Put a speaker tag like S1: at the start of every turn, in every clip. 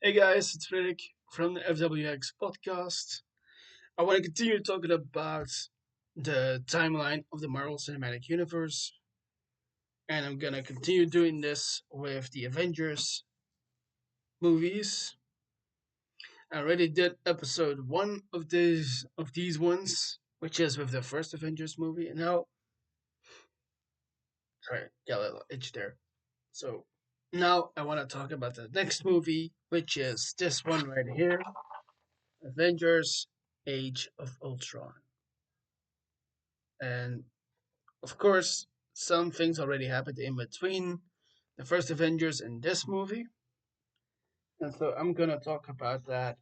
S1: Hey guys, it's Frederik from the FWX podcast. I want to continue talking about the timeline of the Marvel Cinematic Universe, and I'm gonna continue doing this with the Avengers movies. I already did episode one of these ones, which is with the first Avengers movie, and now sorry, got a little itch there. So now I want to talk about the next movie, which is this one right here, Avengers: Age of Ultron. And of course, some things already happened in between the first Avengers and this movie. And so I'm going to talk about that.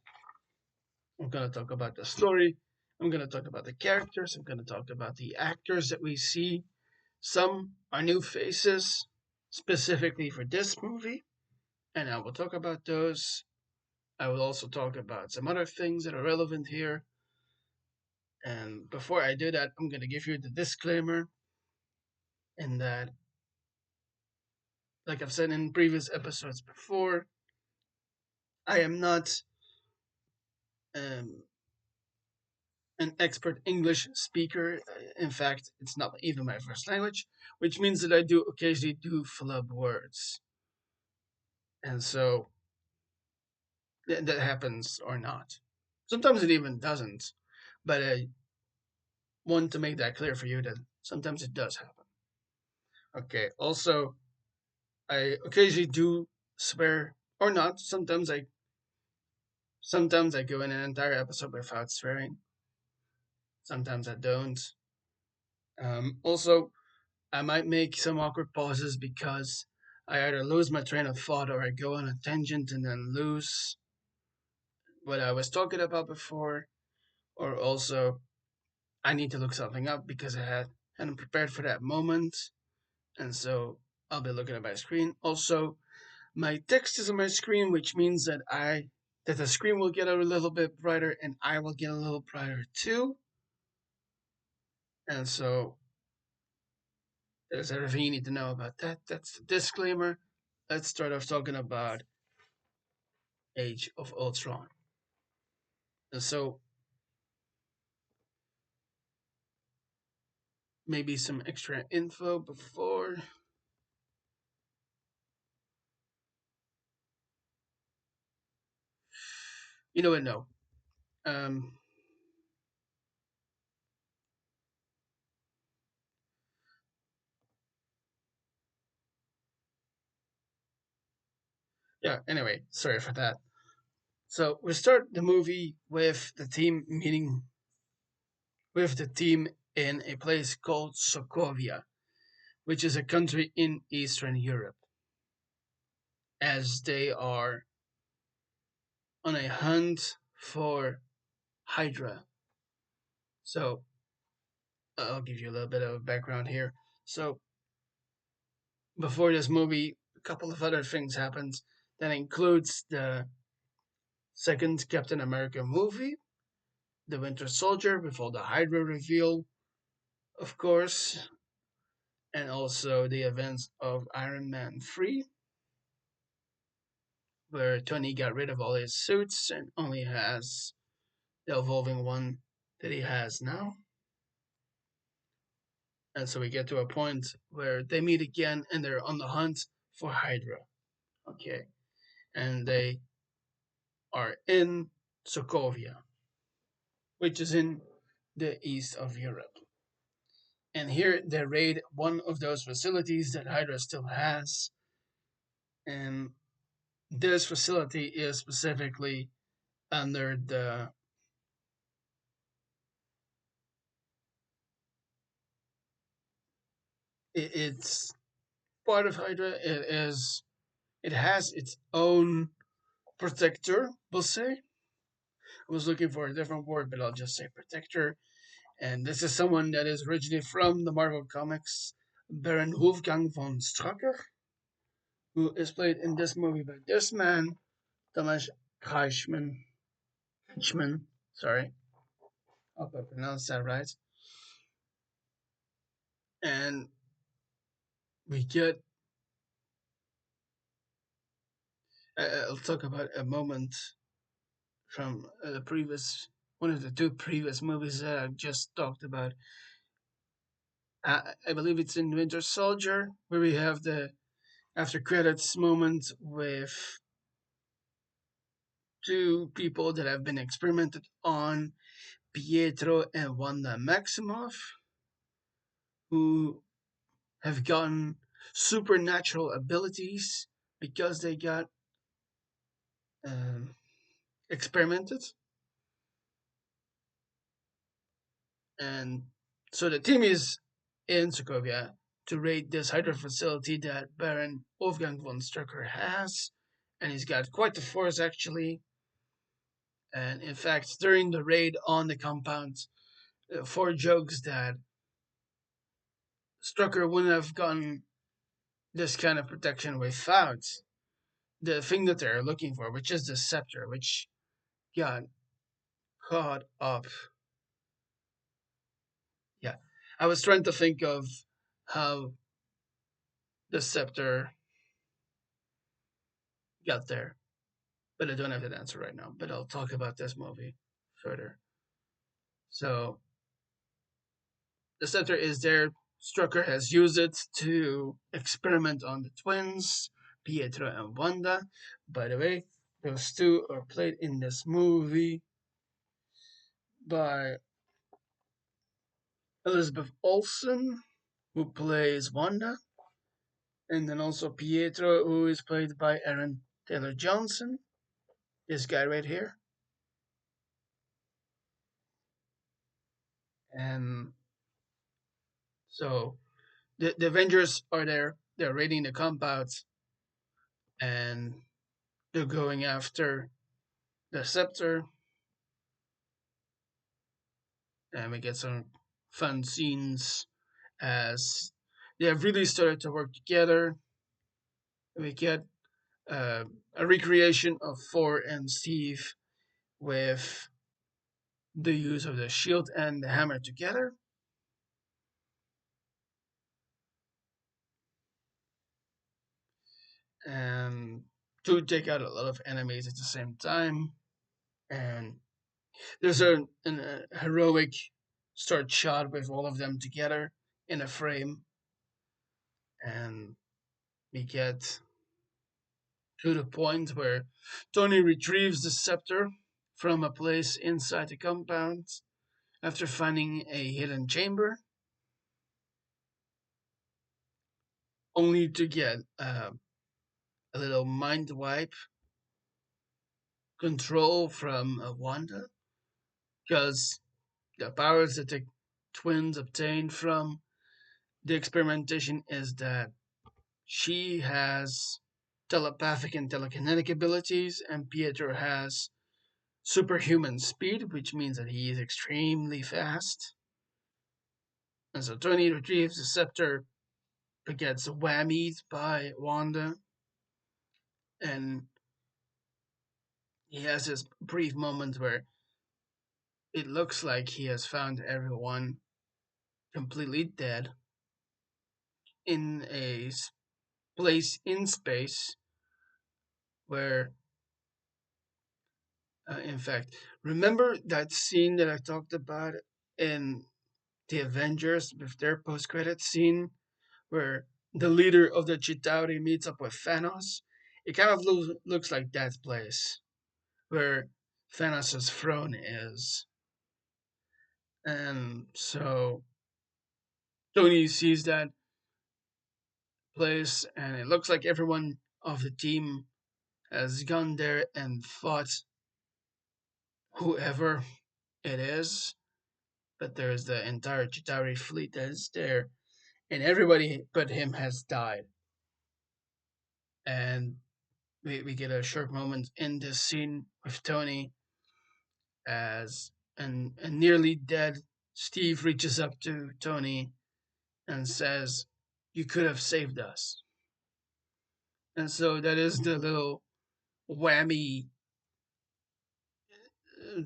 S1: I'm going to talk about the story. I'm going to talk about the characters. I'm going to talk about the actors that we see. Some are new faces specifically for this movie. And I will talk about those. I will also talk about some other things that are relevant here. And before I do that, I'm going to give you the disclaimer in that, like I've said in previous episodes before, I am not um, an expert English speaker. In fact, it's not even my first language, which means that I do occasionally do flub words. And so that happens or not. Sometimes it even doesn't. But I want to make that clear for you that sometimes it does happen. Okay, also, I occasionally do swear or not. Sometimes I go in an entire episode without swearing. Sometimes I don't. Also, I might make some awkward pauses because I either lose my train of thought or I go on a tangent and then lose what I was talking about before, or also I need to look something up because I hadn't prepared for that moment, and so I'll be looking at my screen. Also, my text is on my screen, which means that the screen will get a little bit brighter and I will get a little brighter too. And so there's everything you need to know about that. That's the disclaimer. Let's start off talking about Age of Ultron. And so maybe some extra info before. You know what? No. Um, yeah, anyway, sorry for that. So we start the movie with the team meeting with the team in a place called Sokovia, which is a country in Eastern Europe, as they are on a hunt for HYDRA. So I'll give you a little bit of background here. So before this movie, a couple of other things happened. That includes the second Captain America movie, The Winter Soldier, with all the HYDRA reveal, of course, and also the events of Iron Man 3, where Tony got rid of all his suits and only has the evolving one that he has now. And so we get to a point where they meet again and they're on the hunt for HYDRA. Okay. And they are in Sokovia, which is in the east of Europe. And here they raid one of those facilities that HYDRA still has. And this facility is specifically under the it's part of HYDRA. It has its own protector, we'll say. I was looking for a different word, but I'll just say protector. And this is someone that is originally from the Marvel Comics, Baron Wolfgang von Strucker, who is played in this movie by this man, Thomas Kretschmann. Kretschmann, sorry, I hope I pronounced that right. And we get I'll talk about a moment from the previous one of the two previous movies that I just talked about. I believe it's in Winter Soldier where we have the after credits moment with two people that have been experimented on, Pietro and Wanda Maximoff, who have gotten supernatural abilities because they got um, experimented. And so the team is in Sokovia to raid this HYDRA facility that Baron Wolfgang von Strucker has. And he's got quite the force, actually. And in fact, during the raid on the compound, Ford jokes that Strucker wouldn't have gotten this kind of protection without the thing that they're looking for, which is the scepter, which got caught up. Yeah. I was trying to think of how the scepter got there, but I don't have that answer right now. But I'll talk about this movie further. So the scepter is there. Strucker has used it to experiment on the twins, Pietro and Wanda. By the way, those two are played in this movie by Elizabeth Olsen, who plays Wanda, and then also Pietro, who is played by Aaron Taylor Johnson. This guy right here. And so the Avengers are there. They're raiding the compounds and they're going after the scepter. And we get some fun scenes as they have really started to work together. We get a recreation of Thor and Steve with the use of the shield and the hammer together. And to take out a lot of enemies at the same time. And there's a heroic start shot with all of them together in a frame. And we get to the point where Tony retrieves the scepter from a place inside the compound after finding a hidden chamber, only to get a little mind wipe control from Wanda, because the powers that the twins obtained from the experimentation is that she has telepathic and telekinetic abilities, and Pietro has superhuman speed, which means that he is extremely fast. And so Tony retrieves the scepter, but gets whammied by Wanda, and he has this brief moment where it looks like he has found everyone completely dead in a place in space where, in fact, remember that scene that I talked about in the Avengers with their post-credit scene where the leader of the Chitauri meets up with Thanos? It kind of looks like that place where Thanos' throne is. And so Tony sees that place, and it looks like everyone of the team has gone there and fought whoever it is. But there's the entire Chitauri fleet that is there, and everybody but him has died. And we get a short moment in this scene with Tony as a nearly dead Steve reaches up to Tony and says, "You could have saved us." And so that is the little whammy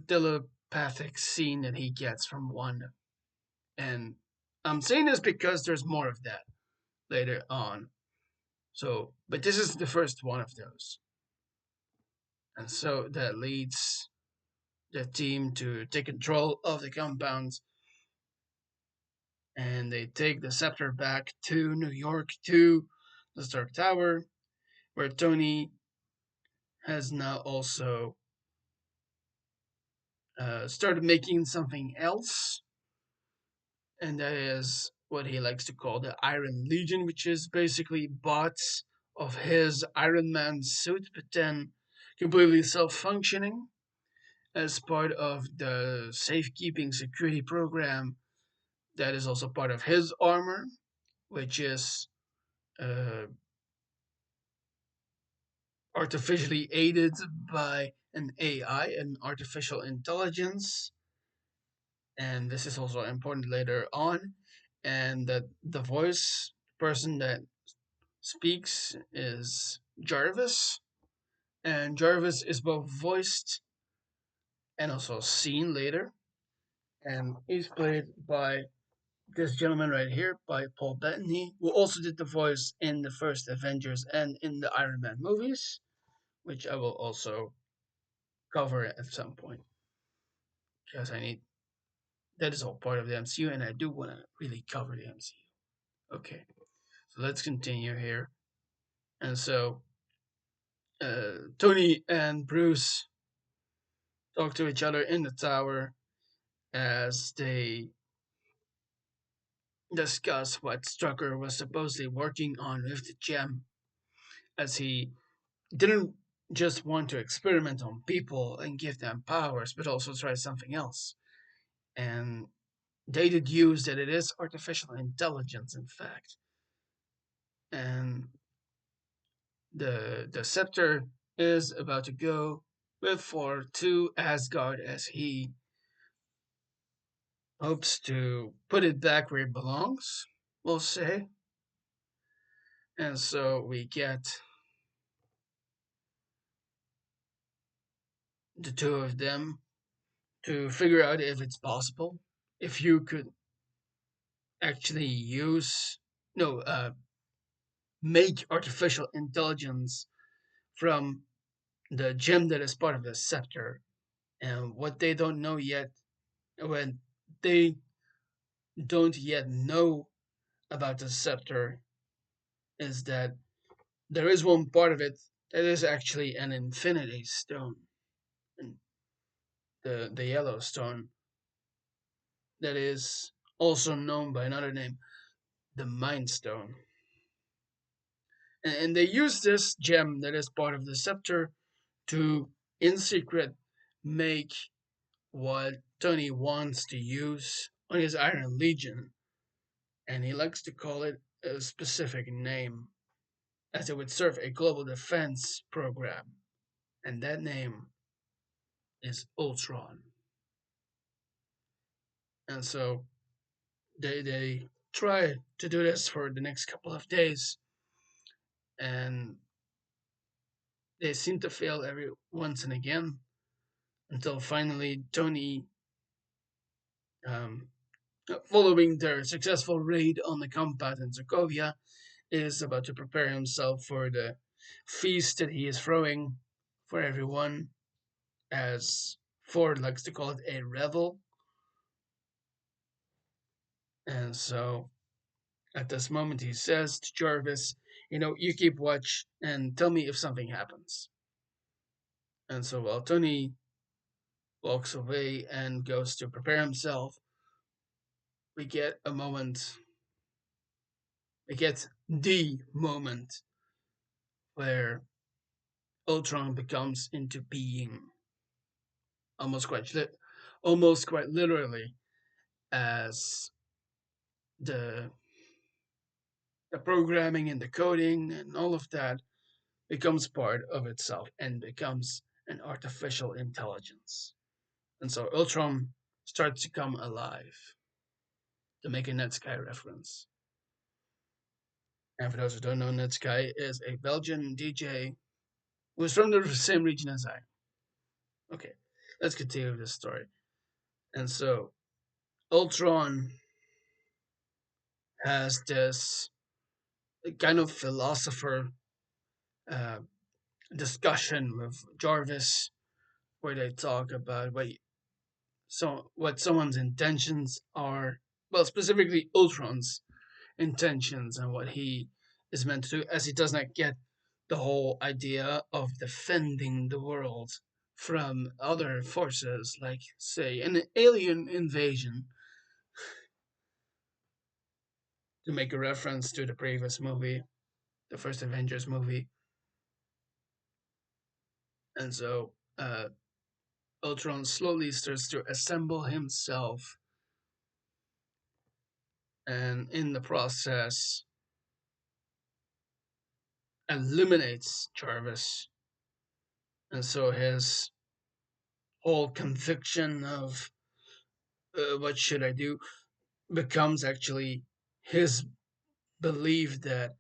S1: telepathic scene that he gets from Wanda. And I'm saying this because there's more of that later on. So, but this is the first one of those. And so that leads the team to take control of the compound, and they take the scepter back to New York to the Stark Tower, where Tony has now also started making something else, and that is what he likes to call the Iron Legion, which is basically bots of his Iron Man suit, but then completely self functioning as part of the safekeeping security program that is also part of his armor, which is uh, artificially aided by an AI, an artificial intelligence. And this is also important later on. And that the voice person that speaks is Jarvis. And Jarvis is both voiced and also seen later. And he's played by this gentleman right here, by Paul Bettany, who also did the voice in the first Avengers and in the Iron Man movies, which I will also cover at some point because I need that is all part of the MCU, and I do want to really cover the MCU. Okay, so let's continue here. And so Tony and Bruce talk to each other in the tower as they discuss what Strucker was supposedly working on with the gem, as he didn't just want to experiment on people and give them powers, but also try something else. And they deduce that it is artificial intelligence, in fact. And the scepter is about to go with Thor to Asgard as he hopes to put it back where it belongs, we'll say. And so we get the two of them to figure out if it's possible, if you could actually use, no, make artificial intelligence from the gem that is part of the scepter. And what they don't know yet, when they don't yet know about the scepter, is that there is one part of it that is actually an infinity stone, and the yellow stone, that is also known by another name, the Mind Stone. And they use this gem that is part of the scepter to, in secret, make what Tony wants to use on his Iron Legion, and he likes to call it a specific name, as it would serve a global defense program, and that name is Ultron. And so they try to do this for the next couple of days, and they seem to fail every once and again until finally Tony, um, following their successful raid on the compound in Sokovia, is about to prepare himself for the feast that he is throwing for everyone, as Ford likes to call it, a revel. And so at this moment, he says to Jarvis, you keep watch and tell me if something happens. And so while Tony walks away and goes to prepare himself, we get a moment, we get the moment where Ultron becomes into being, almost quite, almost quite literally, as the the programming and the coding and all of that becomes part of itself and becomes an artificial intelligence. And so Ultron starts to come alive, to make a Netsky reference. And for those who don't know, Netsky is a Belgian DJ who is from the same region as I. Okay, let's continue with this story. And so Ultron has this kind of philosopher uh, discussion with Jarvis where they talk about what someone's intentions are. Well, specifically Ultron's intentions and what he is meant to do, as he does not get the whole idea of defending the world from other forces, like, say, an alien invasion, to make a reference to the previous movie, the first Avengers movie. And so Ultron slowly starts to assemble himself, and in the process, eliminates Jarvis. And so his whole conviction of what should I do becomes actually his belief that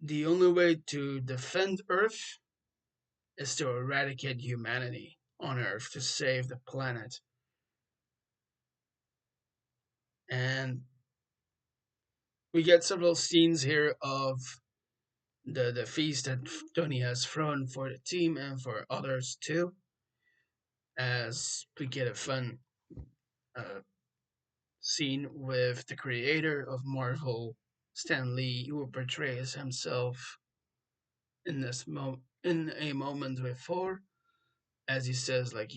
S1: the only way to defend Earth is to eradicate humanity on Earth to save the planet. And we get several scenes here of the feast that Tony has thrown for the team and for others too, as we get a fun uh, scene with the creator of Marvel, Stan Lee, who portrays himself in a moment with Thor, as he says, like,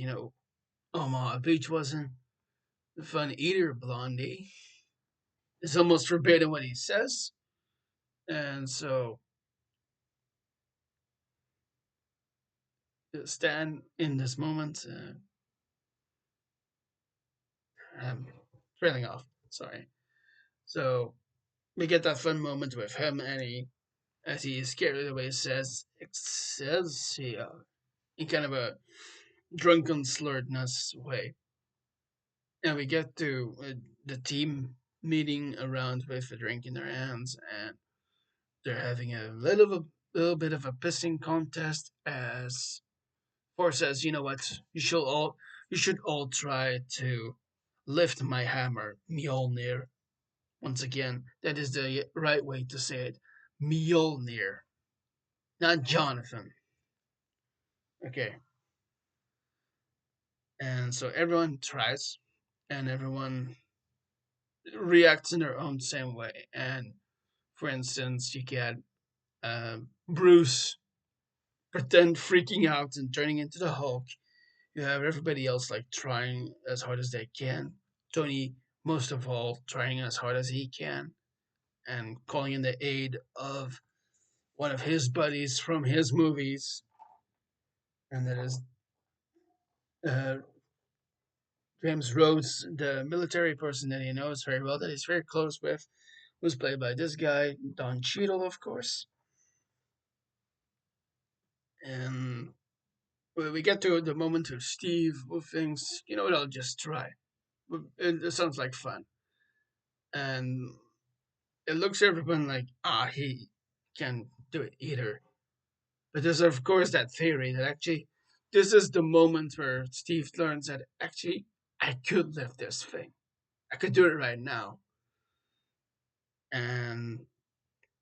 S1: Omaha Beach wasn't fun either, Blondie. It's almost forbidden what he says. And so Stan, in this moment, I'm trailing off. Sorry. So we get that fun moment with him, and as he is carried away, says Excelsior in kind of a drunken slurredness way. And we get to the team meeting around with a drink in their hands, and they're having a little bit of a pissing contest. As Thor says, "You know what? You should all try to lift my hammer, Mjolnir." Once again, that is the right way to say it, Mjolnir, not Jonathan. Okay, and so everyone tries, and everyone reacts in their own same way. And for instance, you get Bruce pretend freaking out and turning into the Hulk. You have everybody else like trying as hard as they can. Tony, most of all, trying as hard as he can and calling in the aid of one of his buddies from his movies, and that is uh, James Rhodes, the military person that he knows very well, that he's very close with, who's played by this guy, Don Cheadle, of course. And we get to the moment of Steve who thinks, you know what, I'll just try. It sounds like fun. And it looks at everyone like, he can't do it either. But there's, of course, that theory that actually this is the moment where Steve learns that actually I could lift this thing. I could do it right now. And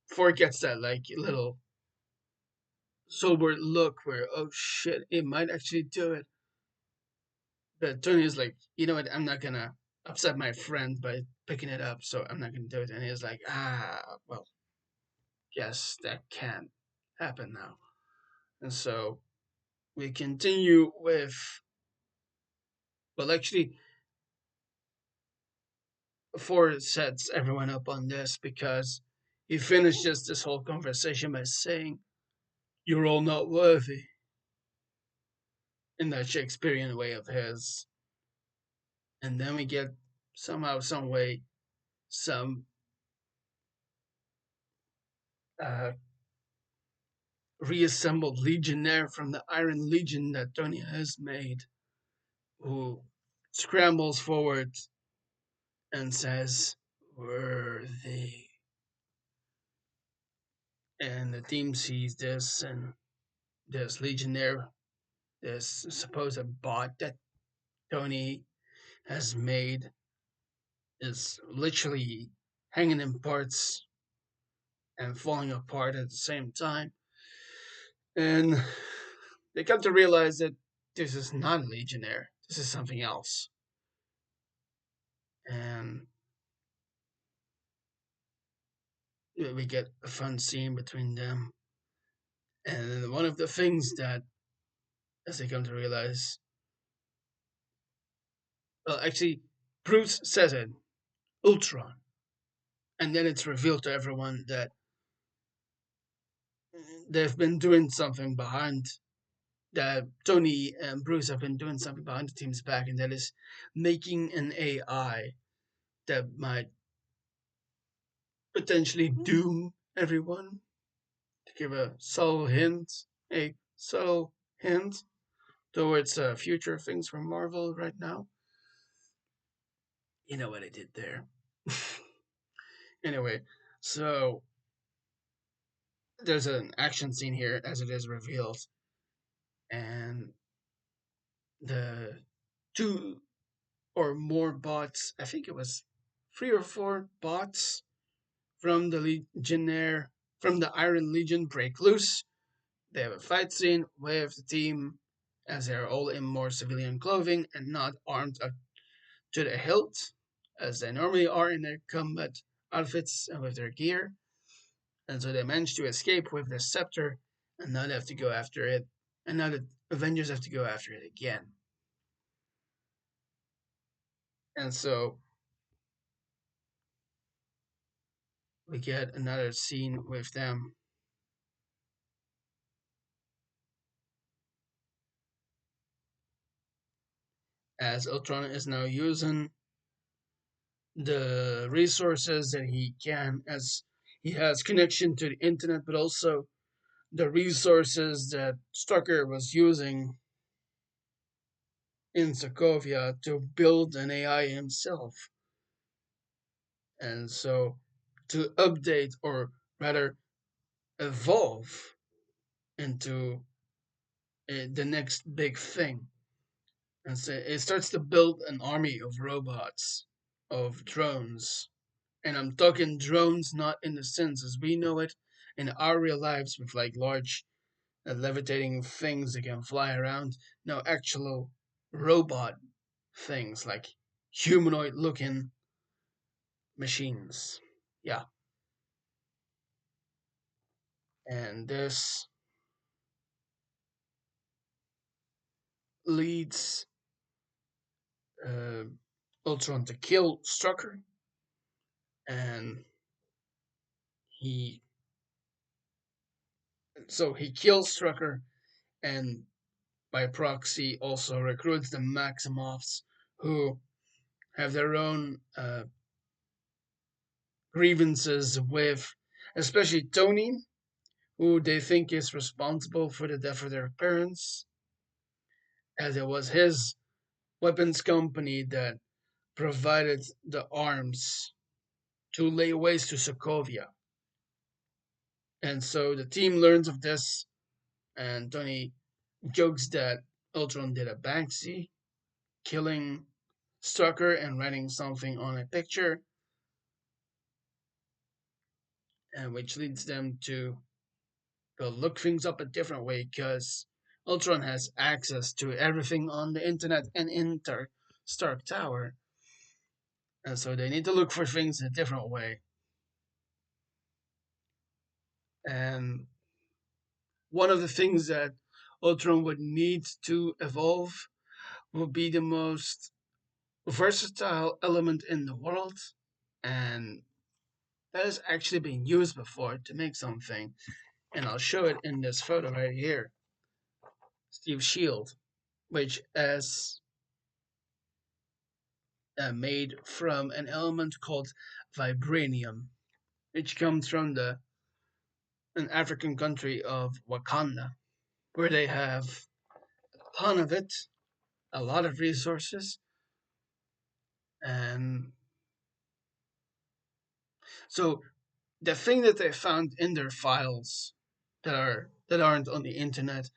S1: Ford gets that like little sober look where, oh shit, it might actually do it. But Tony is like, you know what, I'm not gonna upset my friend by picking it up, so I'm not gonna do it. And he's like, well, yes, that can happen now. And so we continue with, well, actually, Ford sets everyone up on this because he finishes this whole conversation by saying, "You're all not worthy," in that Shakespearean way of his. And then we get somehow, some way, some uh, reassembled legionnaire from the Iron Legion that Tony has made, who scrambles forward and says, "Worthy." And the team sees this, and this legionnaire, this supposed bot that Tony has made, is literally hanging in parts and falling apart at the same time. And they come to realize that this is not a Legionnaire. This is something else. And we get a fun scene between them. And one of the things that, as they come to realize, well, actually, Bruce says it, Ultron. And then it's revealed to everyone that they've been doing something behind, that Tony and Bruce have been doing something behind the team's back, and that is making an AI that might potentially doom everyone. To give a subtle hint towards future things from Marvel right now. You know what I did there. Anyway, so there's an action scene here as it is revealed, and the two or more bots, I think it was 3 or 4 bots from the Legionnaire, from the Iron Legion break loose. They have a fight scene with the team as they're all in more civilian clothing and not armed up to the hilt as they normally are in their combat outfits and with their gear. And so they manage to escape with the scepter and not have to go after it. And now the Avengers have to go after it again. And so we get another scene with them as Ultron is now using the resources that he can, as he has connection to the internet, but also the resources that Strucker was using in Sokovia to build an AI himself. And so to update, or rather evolve into the next big thing. And so it starts to build an army of robots, of drones. And I'm talking drones not in the sense as we know it in our real lives with like large levitating things that can fly around. No, actual robot things like humanoid looking machines. Yeah. And this leads uh, Ultron to kill Strucker, and he he kills Strucker, and by proxy also recruits the Maximoffs, who have their own grievances with, especially Tony, who they think is responsible for the death of their parents, as it was his weapons company that provided the arms to lay waste to Sokovia. And so the team learns of this, and Tony jokes that Ultron did a Banksy, killing Strucker and writing something on a picture, and which leads them to go look things up a different way because Ultron has access to everything on the internet and in Stark Tower. And so they need to look for things in a different way. And one of the things that Ultron would need to evolve would be the most versatile element in the world. And that has actually been used before to make something. And I'll show it in this photo right here. Steve's shield, which is made from an element called vibranium, which comes from an African country of Wakanda, where they have a ton of it, a lot of resources, and so the thing that they found in their files that aren't on the internet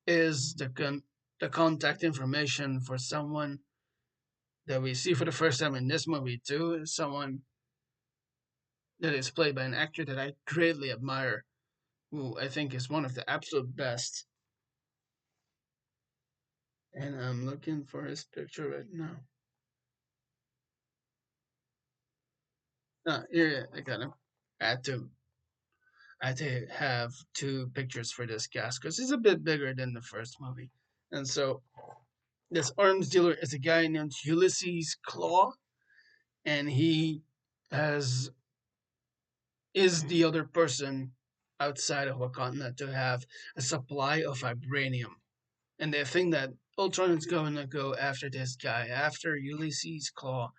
S1: is the contact information for someone that we see for the first time in this movie too, is someone that is played by an actor that I greatly admire, who I think is one of the absolute best. And I'm looking for his picture right now. Here, I got him. I had to, I had to have two pictures for this cast because he's a bit bigger than the first movie. And so this arms dealer is a guy named Ulysses Claw, and he has is the other person outside of Wakanda to have a supply of vibranium. And they think that Ultron is going to go after this guy, after Ulysses Claw.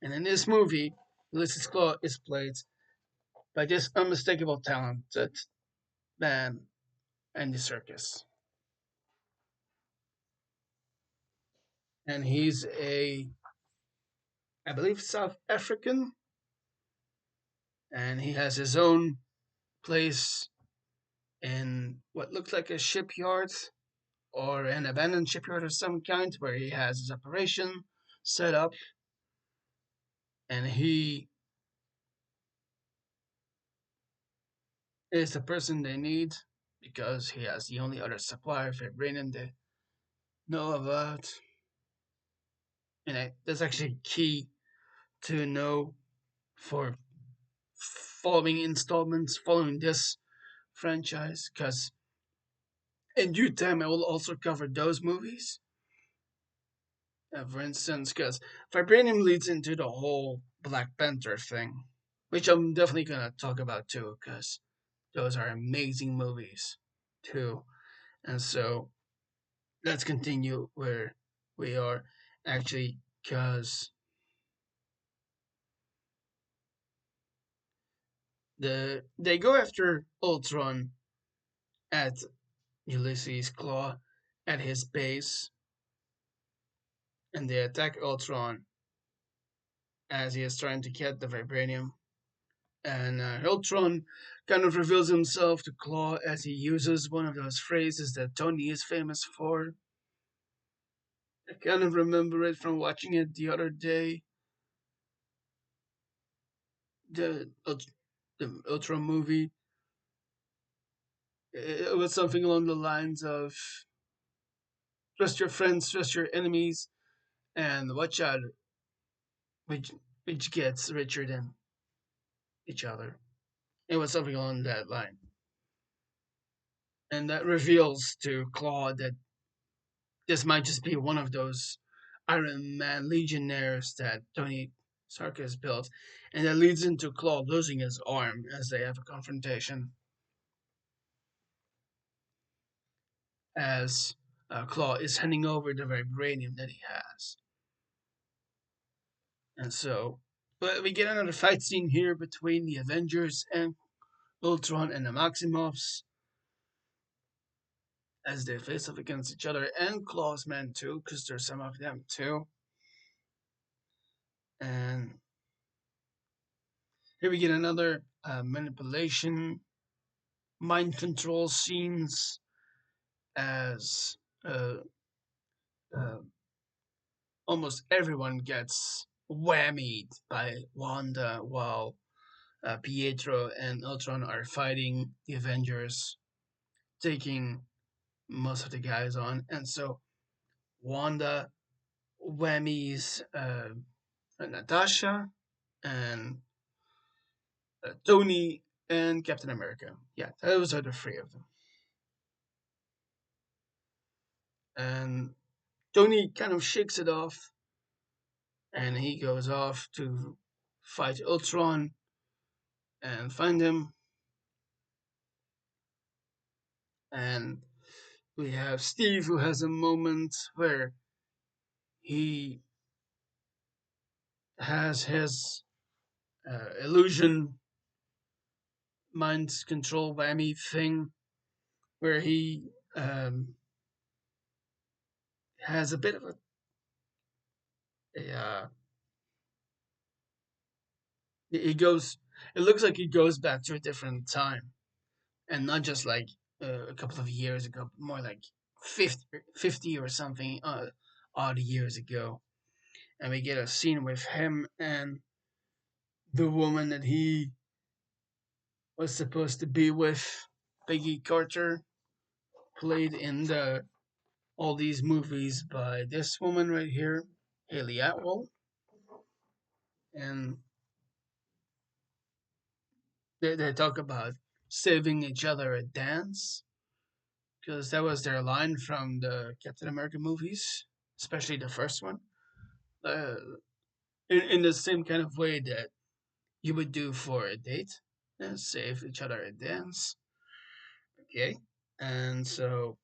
S1: And in this movie, Ulysses Claw is played by this unmistakable talented man, Andy Serkis. And he's I believe, South African, and he has his own place in what looks like a shipyard or an abandoned shipyard of some kind where he has his operation set up, and he is the person they need because he has the only other supplier of vibranium they know about. And that's actually key to know for following installments, following this franchise, because in due time I will also cover those movies. For instance, because vibranium leads into the whole Black Panther thing, which I'm definitely gonna talk about too, because those are amazing movies too. And so let's continue where we are actually, because they go after Ultron at Ulysses Claw at his base, and they attack Ultron as he is trying to get the vibranium. And Ultron kind of reveals himself to Claw as he uses one of those phrases that Tony is famous for. I kind of remember it from watching it the other day. The the Ultron movie. It was something along the lines of trust your friends, trust your enemies, and watch out which which gets richer than each other. It was something along that line. And that reveals to Claw that this might just be one of those Iron Man Legionnaires that Tony Stark has built, and that leads into Claw losing his arm as they have a confrontation. As Claw is handing over the vibranium that he has, and so, but we get another fight scene here between the Avengers and Ultron and the Maximoffs as they face off against each other, and Claw's men too, because there's some of them too. And here we get another manipulation, mind control scenes as uh, uh, almost everyone gets whammied by Wanda while Pietro and Ultron are fighting the Avengers, taking most of the guys on. And so Wanda whammies Natasha and Tony and Captain America. Yeah, those are the three of them. And Tony kind of shakes it off and he goes off to fight Ultron and find him. And we have Steve who has a moment where he has his illusion mind control whammy thing where he has a bit of a he goes it looks like he goes back to a different time and not just like a couple of years ago, but more like 50 or something odd years ago. And we get a scene with him and the woman that he was supposed to be with, Peggy Carter, played in the all these movies by this woman right here, Haley Atwell, and they talk about saving each other at dance because that was their line from the Captain America movies, especially the first one. Uh, in the same kind of way that you would do for a date, save each other at dance. Okay, and so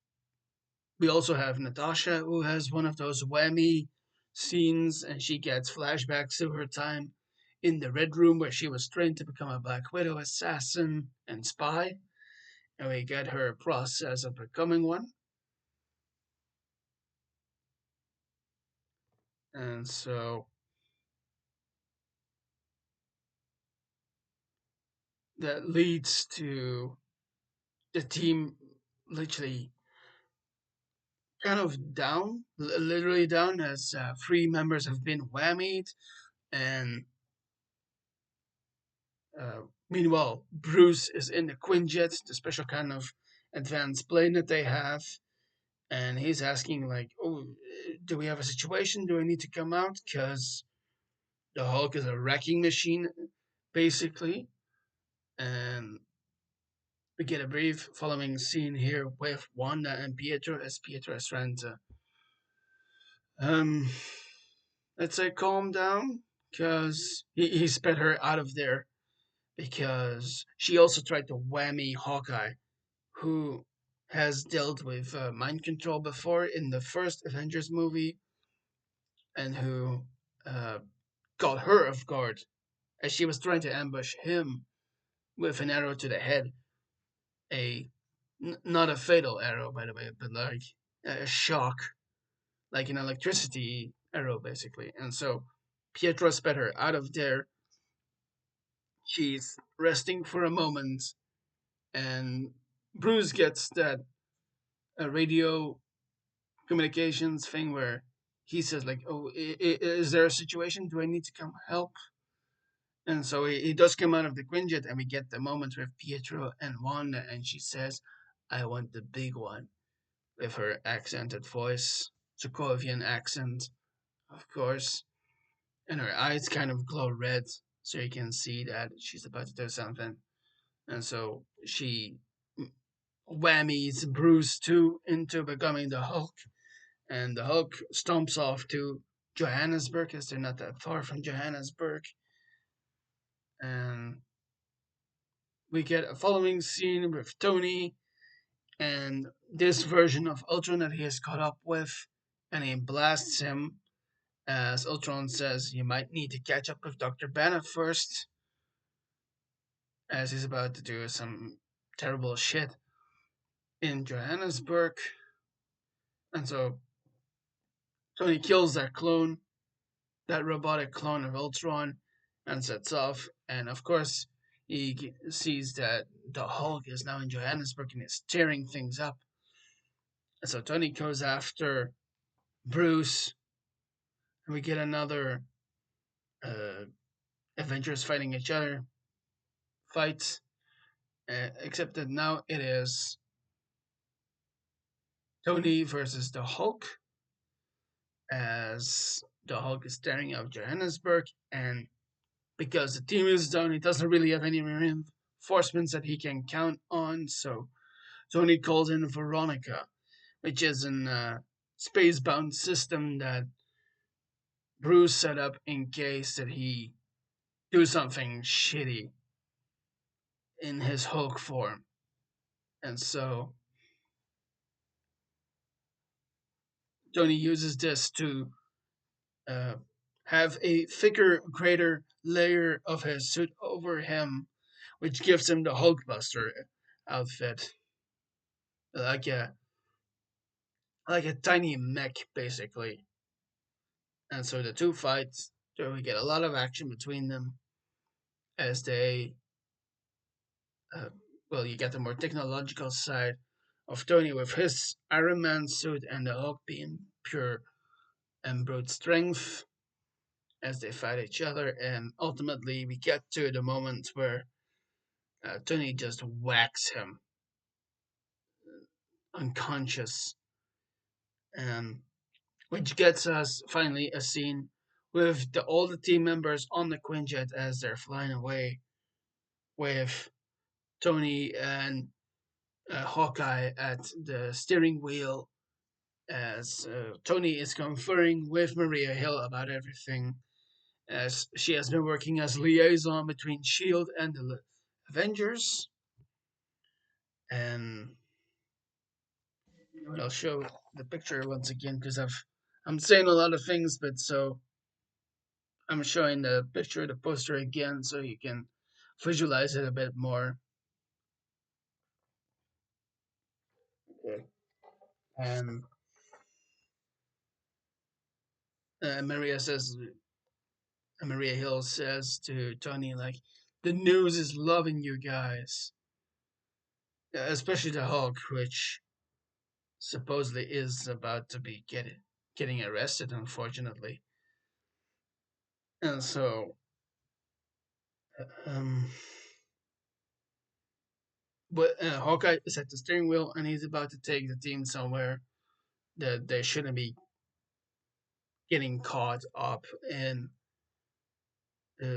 S1: we also have Natasha, who has one of those whammy scenes, and she gets flashbacks to her time in the Red Room where she was trained to become a Black Widow assassin and spy, and we get her process of becoming one. And so that leads to the team literally kind of down, literally down, as three members have been whammied, and uh, meanwhile, Bruce is in the Quinjet, the special kind of advanced plane that they have, and he's asking like, "Oh, do we have a situation? Do I need to come out? Because the Hulk is a wrecking machine, basically." And we get a brief following scene here with Wanda and Pietro as Pietro is trying to, um, let's say, calm down because he sped her out of there because she also tried to whammy Hawkeye, who has dealt with mind control before in the first Avengers movie, and who uh, got her off guard as she was trying to ambush him with an arrow to the head. A not a fatal arrow, by the way, but like a shock, like an electricity arrow, basically. And so Pietro sped her out of there. She's resting for a moment, and Bruce gets that radio communications thing where he says like, "Oh, is there a situation? Do I need to come help?" And so he does come out of the Quinjet, and we get the moment with Pietro and Wanda, and she says, "I want the big one," with her accented voice, Sokovian accent, of course, and her eyes kind of glow red, so you can see that she's about to do something. And so she whammies Bruce too into becoming the Hulk, and the Hulk stomps off to Johannesburg, as they're not that far from Johannesburg. And we get a following scene with Tony and this version of Ultron that he has caught up with, and he blasts him as Ultron says you might need to catch up with Dr. Banner first, as he's about to do some terrible shit in Johannesburg. And so Tony kills that clone, that robotic clone of Ultron, and sets off. And of course, he sees that the Hulk is now in Johannesburg and is tearing things up. And so Tony goes after Bruce, and we get another uh, Avengers fighting each other fight, except that now it is Tony versus the Hulk, as the Hulk is tearing out Johannesburg, and because the team is down, he doesn't really have any reinforcements that he can count on, so Tony calls in Veronica, which is an space-bound system that Bruce set up in case that he do something shitty in his Hulk form. And so Tony uses this to uh, have a thicker, greater layer of his suit over him, which gives him the Hulkbuster outfit, like a tiny mech, basically. And so the two fights, so we get a lot of action between them as they, uh, well, you get the more technological side of Tony with his Iron Man suit and the Hulk being pure and brute strength as they fight each other. And ultimately, we get to the moment where Tony just whacks him unconscious, um, which gets us finally a scene with all the team members on the Quinjet as they're flying away, with Tony and Hawkeye at the steering wheel, as Tony is conferring with Maria Hill about everything, as she has been working as liaison between Shield and the Avengers. And I'll show the picture once again because I'm saying a lot of things, but so I'm showing the picture, the poster again, so you can visualize it a bit more. Okay. And Maria says, Maria Hill says to Tony, like, the news is loving you guys, especially the Hulk, which supposedly is about to be getting arrested, unfortunately. And so, um, but Hawkeye is at the steering wheel and he's about to take the team somewhere that they shouldn't be getting caught up in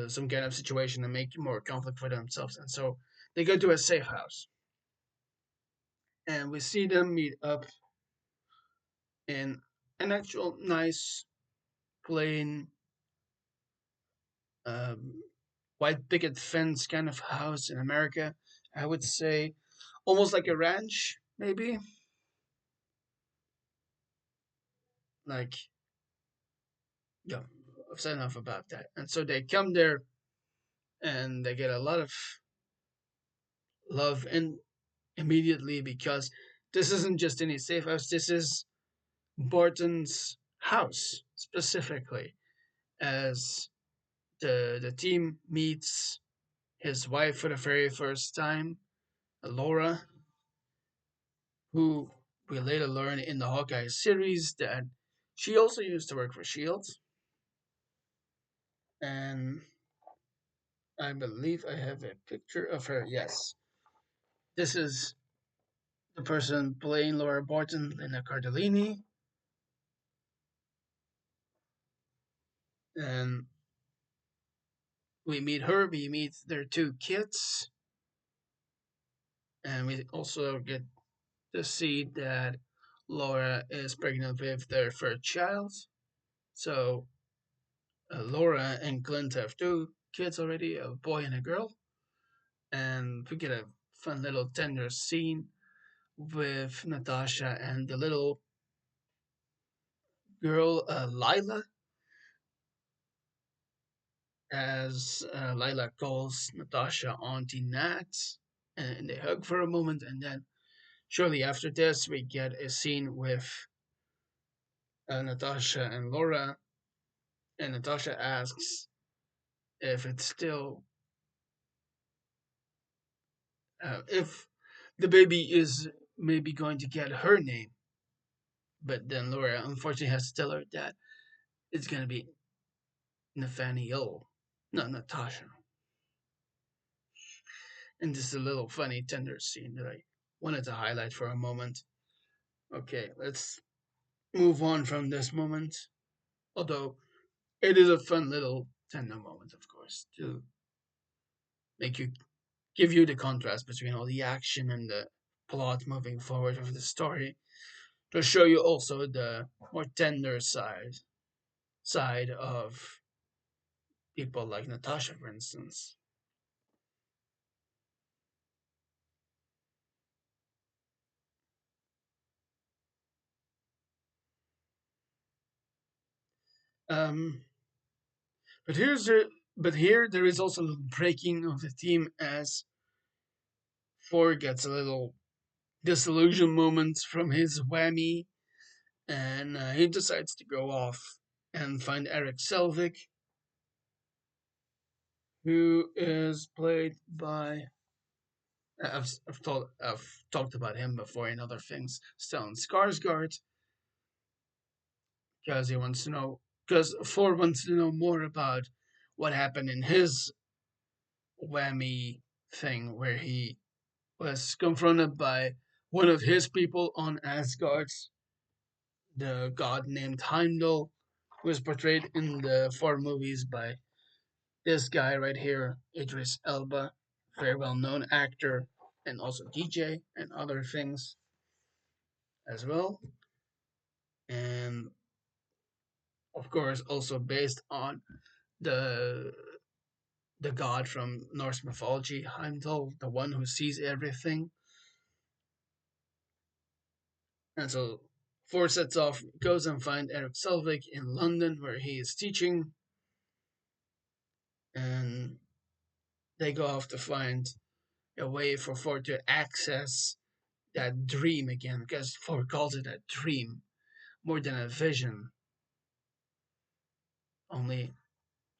S1: some kind of situation and make more conflict for themselves. And so they go to a safe house. And we see them meet up in an actual nice, plain, um, white picket fence kind of house in America. I would say almost like a ranch, maybe. Like, yeah, I've said enough about that. And so they come there and they get a lot of love and immediately because this isn't just any safe house. This is Barton's house specifically, as the team meets his wife for the very first time, Laura, who we later learn in the Hawkeye series that she also used to work for Shield, and I believe I have a picture of her. Yes, this is the person playing Laura Barton, Lena Cardellini, and we meet her. We meet their two kids, and we also get to see that Laura is pregnant with their first child. So Laura and Clint have two kids already, a boy and a girl, and we get a fun little tender scene with Natasha and the little girl Lila, as Lila calls Natasha Auntie Nat, and they hug for a moment, and then shortly after this, we get a scene with Natasha and Laura, and Natasha asks if it's still if the baby is maybe going to get her name, but then Laura unfortunately has to tell her that it's going to be Nathaniel, not Natasha. And this is a little funny, tender scene that I wanted to highlight for a moment. Okay, let's move on from this moment. Although it is a fun little tender moment, of course, to make you give you the contrast between all the action and the plot moving forward of the story, to show you also the more tender side of people like Natasha, for instance. Um, but here's the but here there is also the breaking of the team as Ford gets a little disillusion moment from his whammy, and he decides to go off and find Eric Selvig, who is played by I've talked about him before in other things. Stellan Skarsgård, because he wants to know because Ford wants to know more about what happened in his whammy thing where he was confronted by one of his people on Asgard, the god named Heimdall, who is portrayed in the four movies by this guy right here, Idris Elba, very well known actor and also DJ and other things as well. And of course, also based on the the god from Norse mythology, Heimdall, the one who sees everything. And so Thor sets off, goes and finds Eric Selvig in London, where he is teaching, and they go off to find a way for Thor to access that dream again, because Thor calls it a dream more than a vision. Only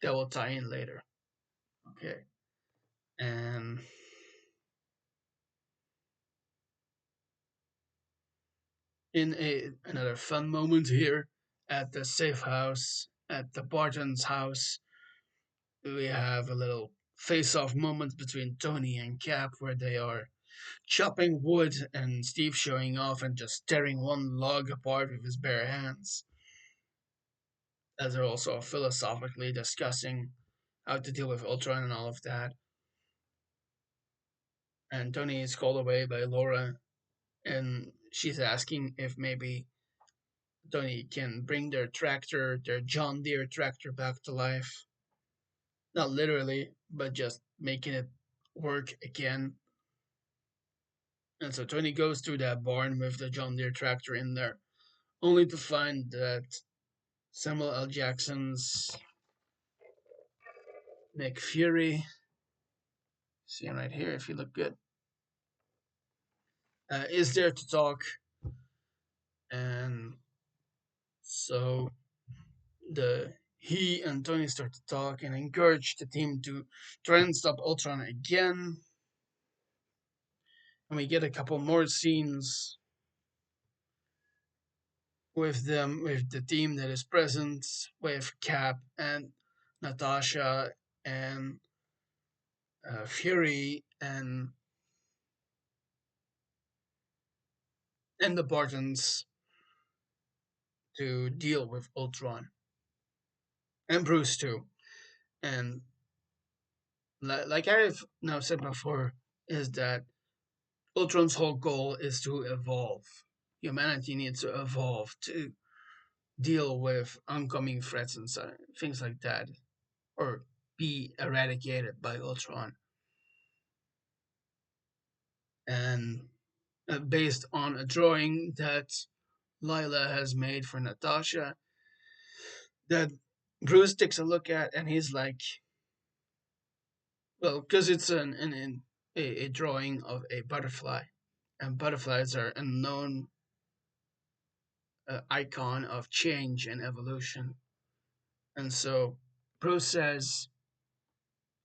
S1: that will tie in later. Okay, and in another fun moment here at the safe house at the Barton's house, we have a little face-off moment between Tony and Cap where they are chopping wood and Steve showing off and just tearing one log apart with his bare hands. As they're also philosophically discussing how to deal with Ultron and all of that. And Tony is called away by Laura, and she's asking if maybe Tony can bring their tractor, their John Deere tractor, back to life. Not literally, but just making it work again. And so Tony goes through that barn with the John Deere tractor in there, only to find that Samuel L. Jackson's Nick Fury, see him right here if you look good, is there to talk. And so he and Tony start to talk and encourage the team to try and stop Ultron again. And we get a couple more scenes with them, with the team that is present, with Cap and Natasha and Fury and the Bartons to deal with Ultron and Bruce too. And like I've now said before, is that Ultron's whole goal is to evolve. Humanity needs to evolve to deal with oncoming threats and things like that, or be eradicated by Ultron. And based on a drawing that Lila has made for Natasha, that Bruce takes a look at, and he's like, well, because it's a drawing of a butterfly, and butterflies are a known icon of change and evolution. And so Bruce says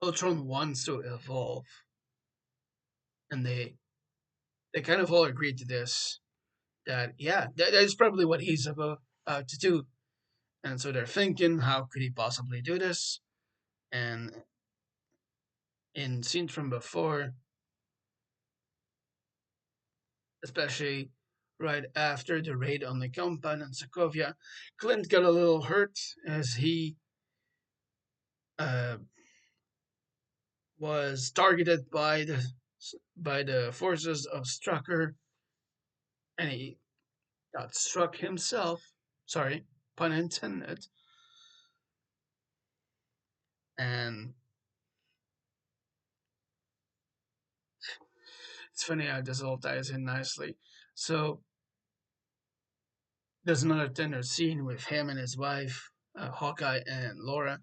S1: Ultron wants to evolve, and they kind of all agreed to this. That yeah, that is probably what he's about to do. And so they're thinking, how could he possibly do this? And in scenes from before, especially right after the raid on the compound in Sokovia, Clint got a little hurt as he uh, was targeted by the forces of Strucker, and he got struck himself. Sorry, pun intended. And it's funny how this all ties in nicely. So there's another tender scene with him and his wife, Hawkeye and Laura,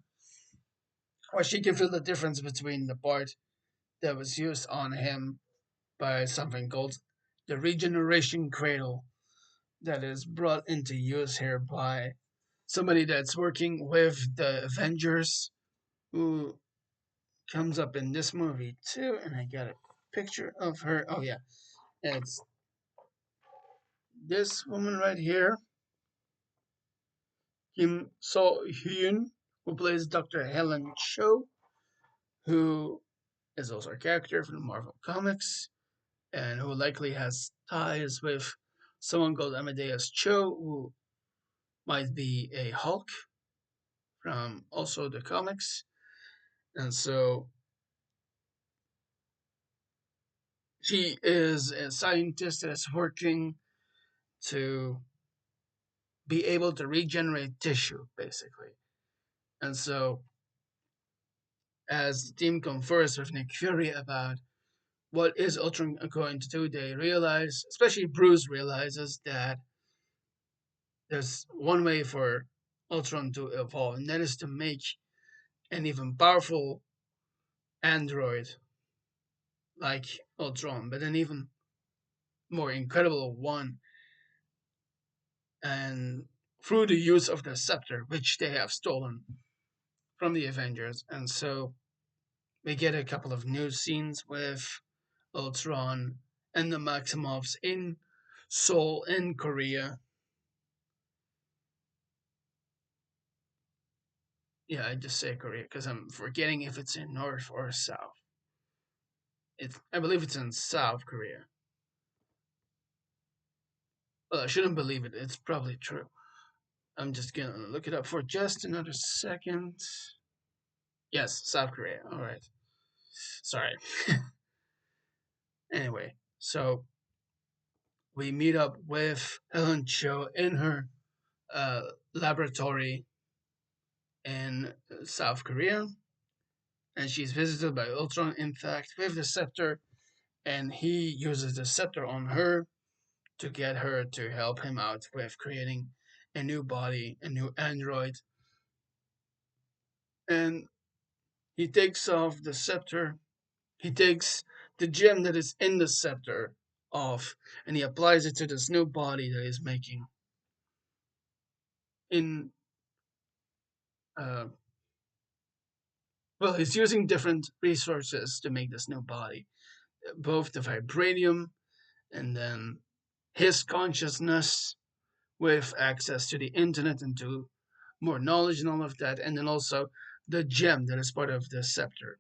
S1: where she can feel the difference between the part that was used on him by something called the regeneration cradle that is brought into use here by somebody that's working with the Avengers, who comes up in this movie too. And I got a picture of her. Oh yeah, it's this woman right here, Kim So Hyun, who plays Dr. Helen Cho, who is also a character from the Marvel Comics. and who likely has ties with someone called Amadeus Cho, who might be a Hulk from also the comics. And so she is a scientist that's working to be able to regenerate tissue, basically. And so, as the team confers with Nick Fury about what is Ultron going to do, they realize, especially Bruce realizes, that there's one way for Ultron to evolve, and that is to make an even powerful android like Ultron, but an even more incredible one, and through the use of the scepter, which they have stolen from the Avengers. And so we get a couple of new scenes with Ultron and the Maximoffs in Seoul, in Korea. Yeah, I just say Korea because I'm forgetting if it's in North or South. I believe it's in South Korea. Well, I shouldn't believe it. It's probably true. I'm just gonna look it up for just another second. Yes, South Korea. All right. Sorry. Anyway, so we meet up with Helen Cho in her laboratory in South Korea, and she's visited by Ultron, in fact, with the scepter, and he uses the scepter on her to get her to help him out with creating a new body, a new android. And he takes off the scepter, he takes the gem that is in the scepter off, and he applies it to this new body that he's making. In uh, well, he's using different resources to make this new body, both the vibranium and then his consciousness with access to the internet and to more knowledge and all of that, and then also the gem that is part of the scepter,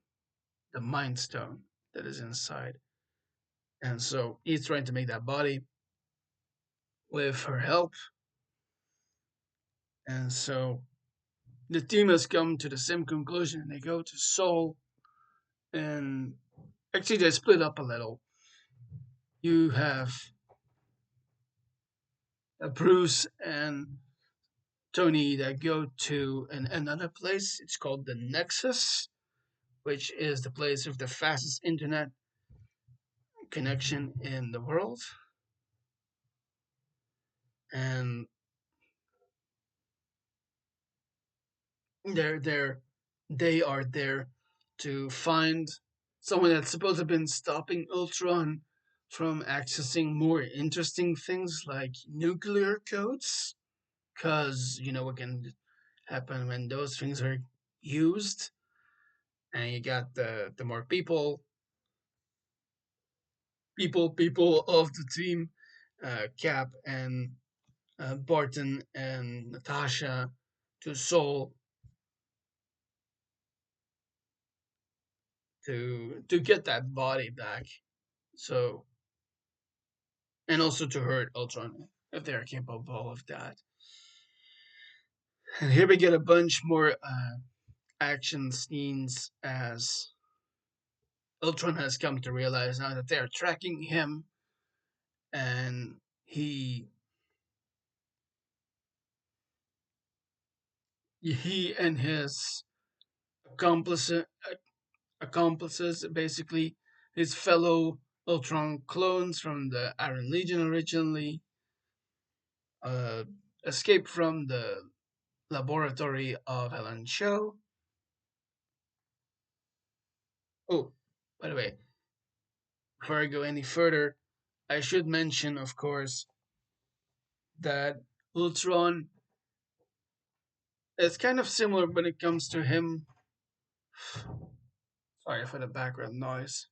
S1: the mind stone that is inside. And so he's trying to make that body with her help. And so the team has come to the same conclusion, and they go to Seoul. And actually, they split up a little. You have Bruce and Tony that go to another place. It's called the Nexus, which is the place with the fastest internet connection in the world. And they're there, they are there to find someone that's supposed to have been stopping Ultron from accessing more interesting things like nuclear codes. Because you know what can happen when those things are used, and you got the more people of the team, Cap and Barton and Natasha, to Seoul to get that body back. So, and also to hurt Ultron if they're capable of that. And here we get a bunch more action scenes as Ultron has come to realize now that they are tracking him, and he and his accomplices, accomplices, basically his fellow Ultron clones from the Iron Legion originally, uh, escaped from the laboratory of Helen Cho. Oh, by the way, before I go any further, I should mention, of course, that Ultron is kind of similar when it comes to him. Sorry for the background noise.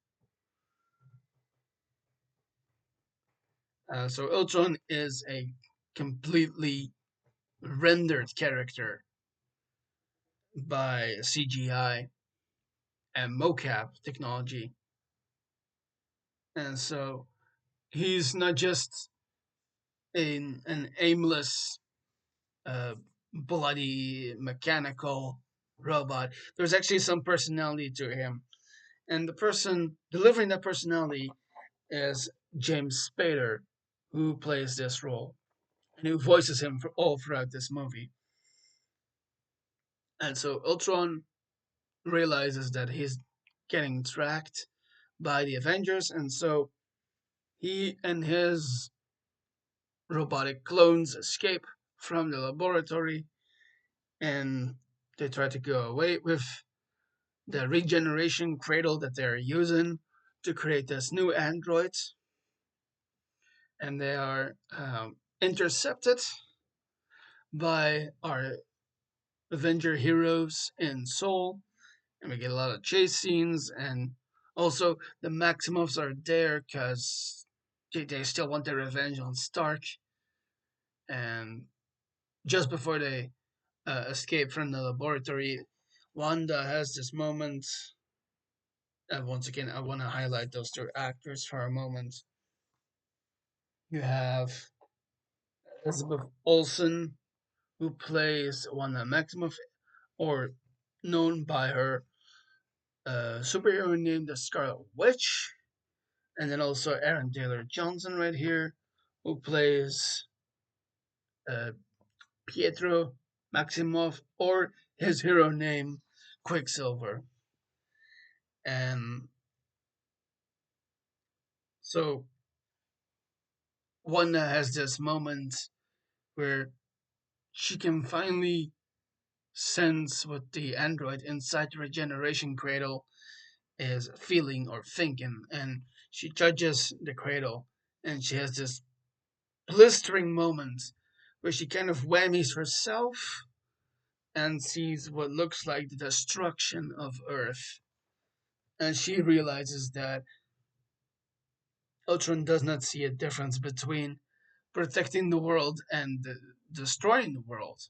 S1: So Ultron is a completely rendered character by CGI and mocap technology. And so he's not just an aimless, uh, bloody mechanical robot. There's actually some personality to him, and the person delivering that personality is James Spader, who plays this role and who voices him for all throughout this movie. And so Ultron realizes that he's getting tracked by the Avengers, and so he and his robotic clones escape from the laboratory, and they try to go away with the regeneration cradle that they're using to create this new android, and they are intercepted by our Avenger heroes in Seoul, and we get a lot of chase scenes, and also the Maximoffs are there because they still want their revenge on Stark, and just before they escape from the laboratory, Wanda has this moment. And once again, I want to highlight those two actors for a moment. You have Elizabeth Olsen, who plays Wanda Maximoff, or known by her superhero name, the Scarlet Witch. And then also Aaron Taylor Johnson right here, who plays uh, Pietro Maximoff, or his hero name, Quicksilver. And so Wanda has this moment where she can finally sense what the android inside the regeneration cradle is feeling or thinking, and she judges the cradle, and she has this blistering moment where she kind of whammies herself and sees what looks like the destruction of Earth. And she realizes that Ultron does not see a difference between protecting the world and destroying the world.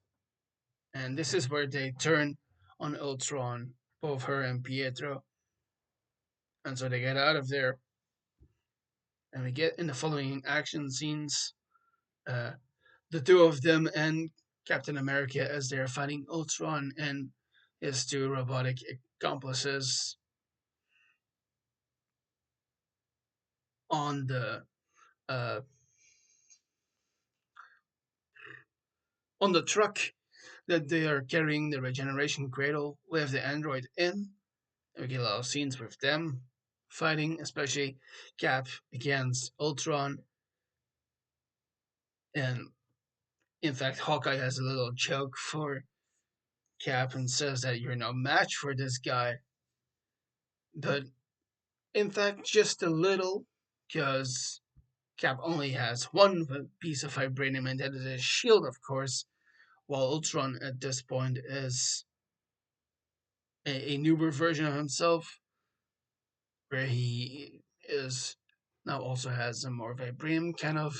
S1: And this is where they turn on Ultron, both her and Pietro. And so they get out of there, and we get in the following action scenes uh, the two of them and Captain America as they're fighting Ultron and his two robotic accomplices on uh, the truck that they are carrying the regeneration cradle with the android in. And we get a lot of scenes with them fighting, especially Cap against Ultron. And in fact, Hawkeye has a little joke for Cap and says that you're no match for this guy. But in fact, just a little, because Cap only has one piece of vibranium, and that is his shield, of course, while Ultron at this point is a newer version of himself, where he is now also has a more vibranium kind of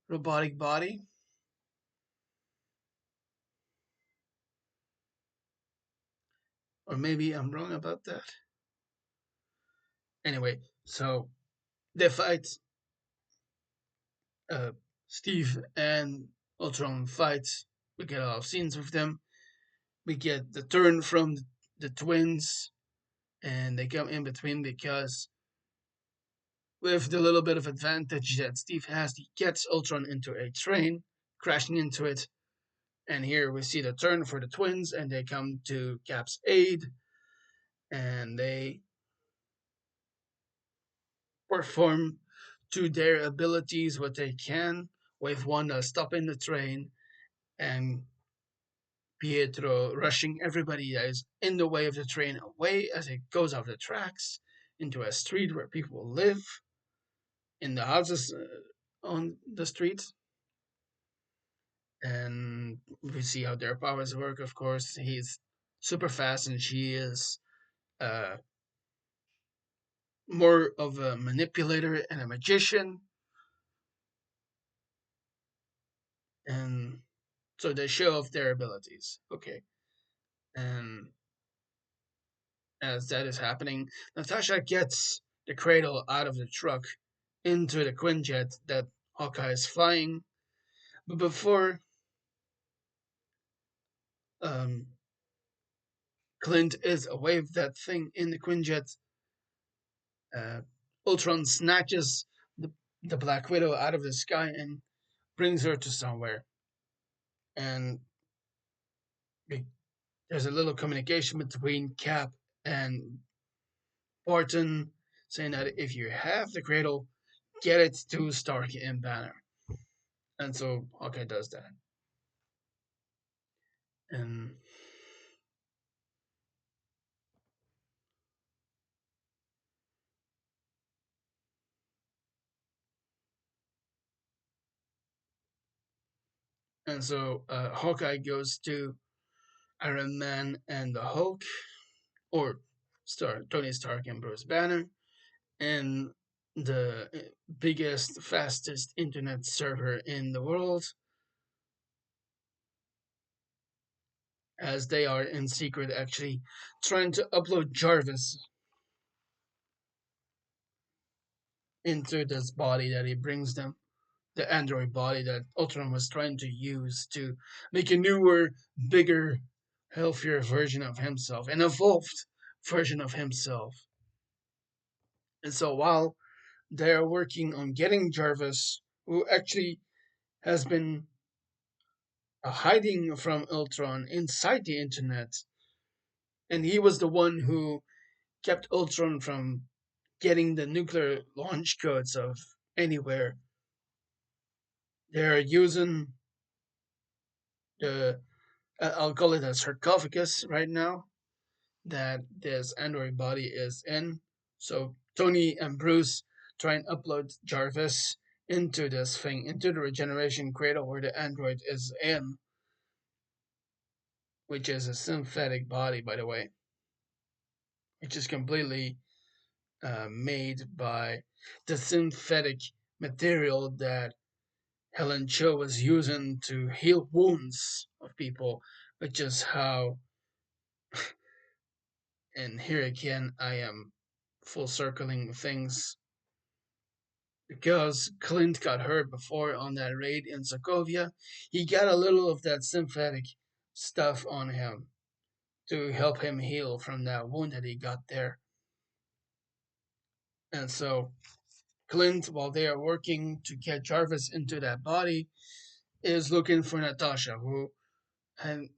S1: robotic body. Or maybe I'm wrong about that. Anyway, so they fight. Uh, Steve and Ultron fight. We get a lot of scenes with them. We get the turn from the twins, and they come in between because with the little bit of advantage that Steve has, he gets Ultron into a train, crashing into it. And here we see the turn for the twins, and they come to Cap's aid, and they perform to their abilities what they can, with Wanda stopping the train and Pietro rushing everybody that is in the way of the train away as it goes off the tracks into a street where people live, in the houses on the street. And we see how their powers work, of course. He's super fast, and she is uh, more of a manipulator and a magician. And so they show off their abilities. Okay. And as that is happening, Natasha gets the cradle out of the truck into the Quinjet that Hawkeye is flying. But before um, Clint is away with that thing in the Quinjet, uh, Ultron snatches the Black Widow out of the sky and brings her to somewhere. And there's a little communication between Cap and Barton saying that if you have the cradle, get it to Stark and Banner. And so Hawkeye does that. And Hawkeye goes to Iron Man and the Hulk, or Tony Stark and Bruce Banner, and the biggest, fastest internet server in the world, as they are in secret actually trying to upload Jarvis into this body that he brings them, the android body that Ultron was trying to use to make a newer, bigger, healthier version of himself, an evolved version of himself. And so while they're working on getting Jarvis, who actually has been hiding from Ultron inside the internet, and he was the one who kept Ultron from getting the nuclear launch codes of anywhere. They're using the I'll call it a sarcophagus right now that this android body is in. So Tony and Bruce try and upload Jarvis into this thing, into the regeneration cradle where the android is in, which is a synthetic body, by the way, which is completely made by the synthetic material that Helen Cho was using to heal wounds of people, which is how, and here again, I am full circling things because Clint got hurt before on that raid in Sokovia. He got a little of that synthetic stuff on him to help him heal from that wound that he got there. And so Clint, while they are working to get Jarvis into that body, is looking for Natasha, and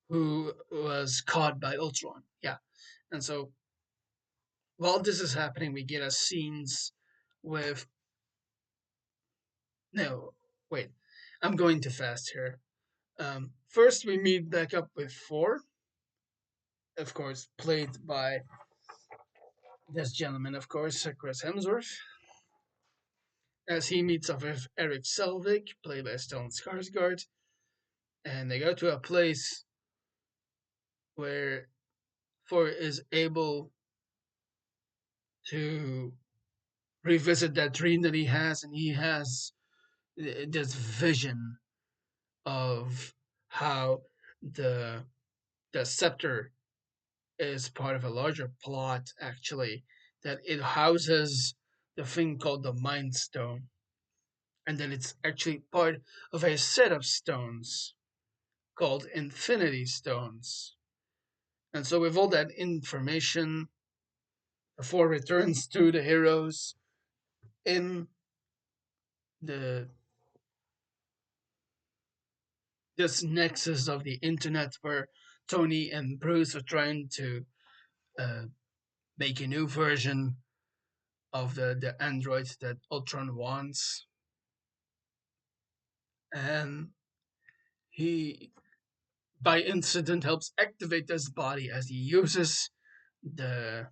S1: who was caught by Ultron. Yeah, and so while this is happening, we get a scenes with no, wait, I'm going too fast here. First, we meet back up with Thor, of course, played by this gentleman, of course, Chris Hemsworth, as he meets up with Eric Selvig, played by Stellan Skarsgård, and they go to a place where Thor is able to revisit that dream that he has, and he has this vision of how the the scepter is part of a larger plot, actually, that it houses the thing called the Mind Stone, and that it's actually part of a set of stones called Infinity Stones. And so, with all that information, the Thor returns to the heroes in the this nexus of the internet where Tony and Bruce are trying to uh, make a new version of the android that Ultron wants. And he, by incident, helps activate this body as he uses the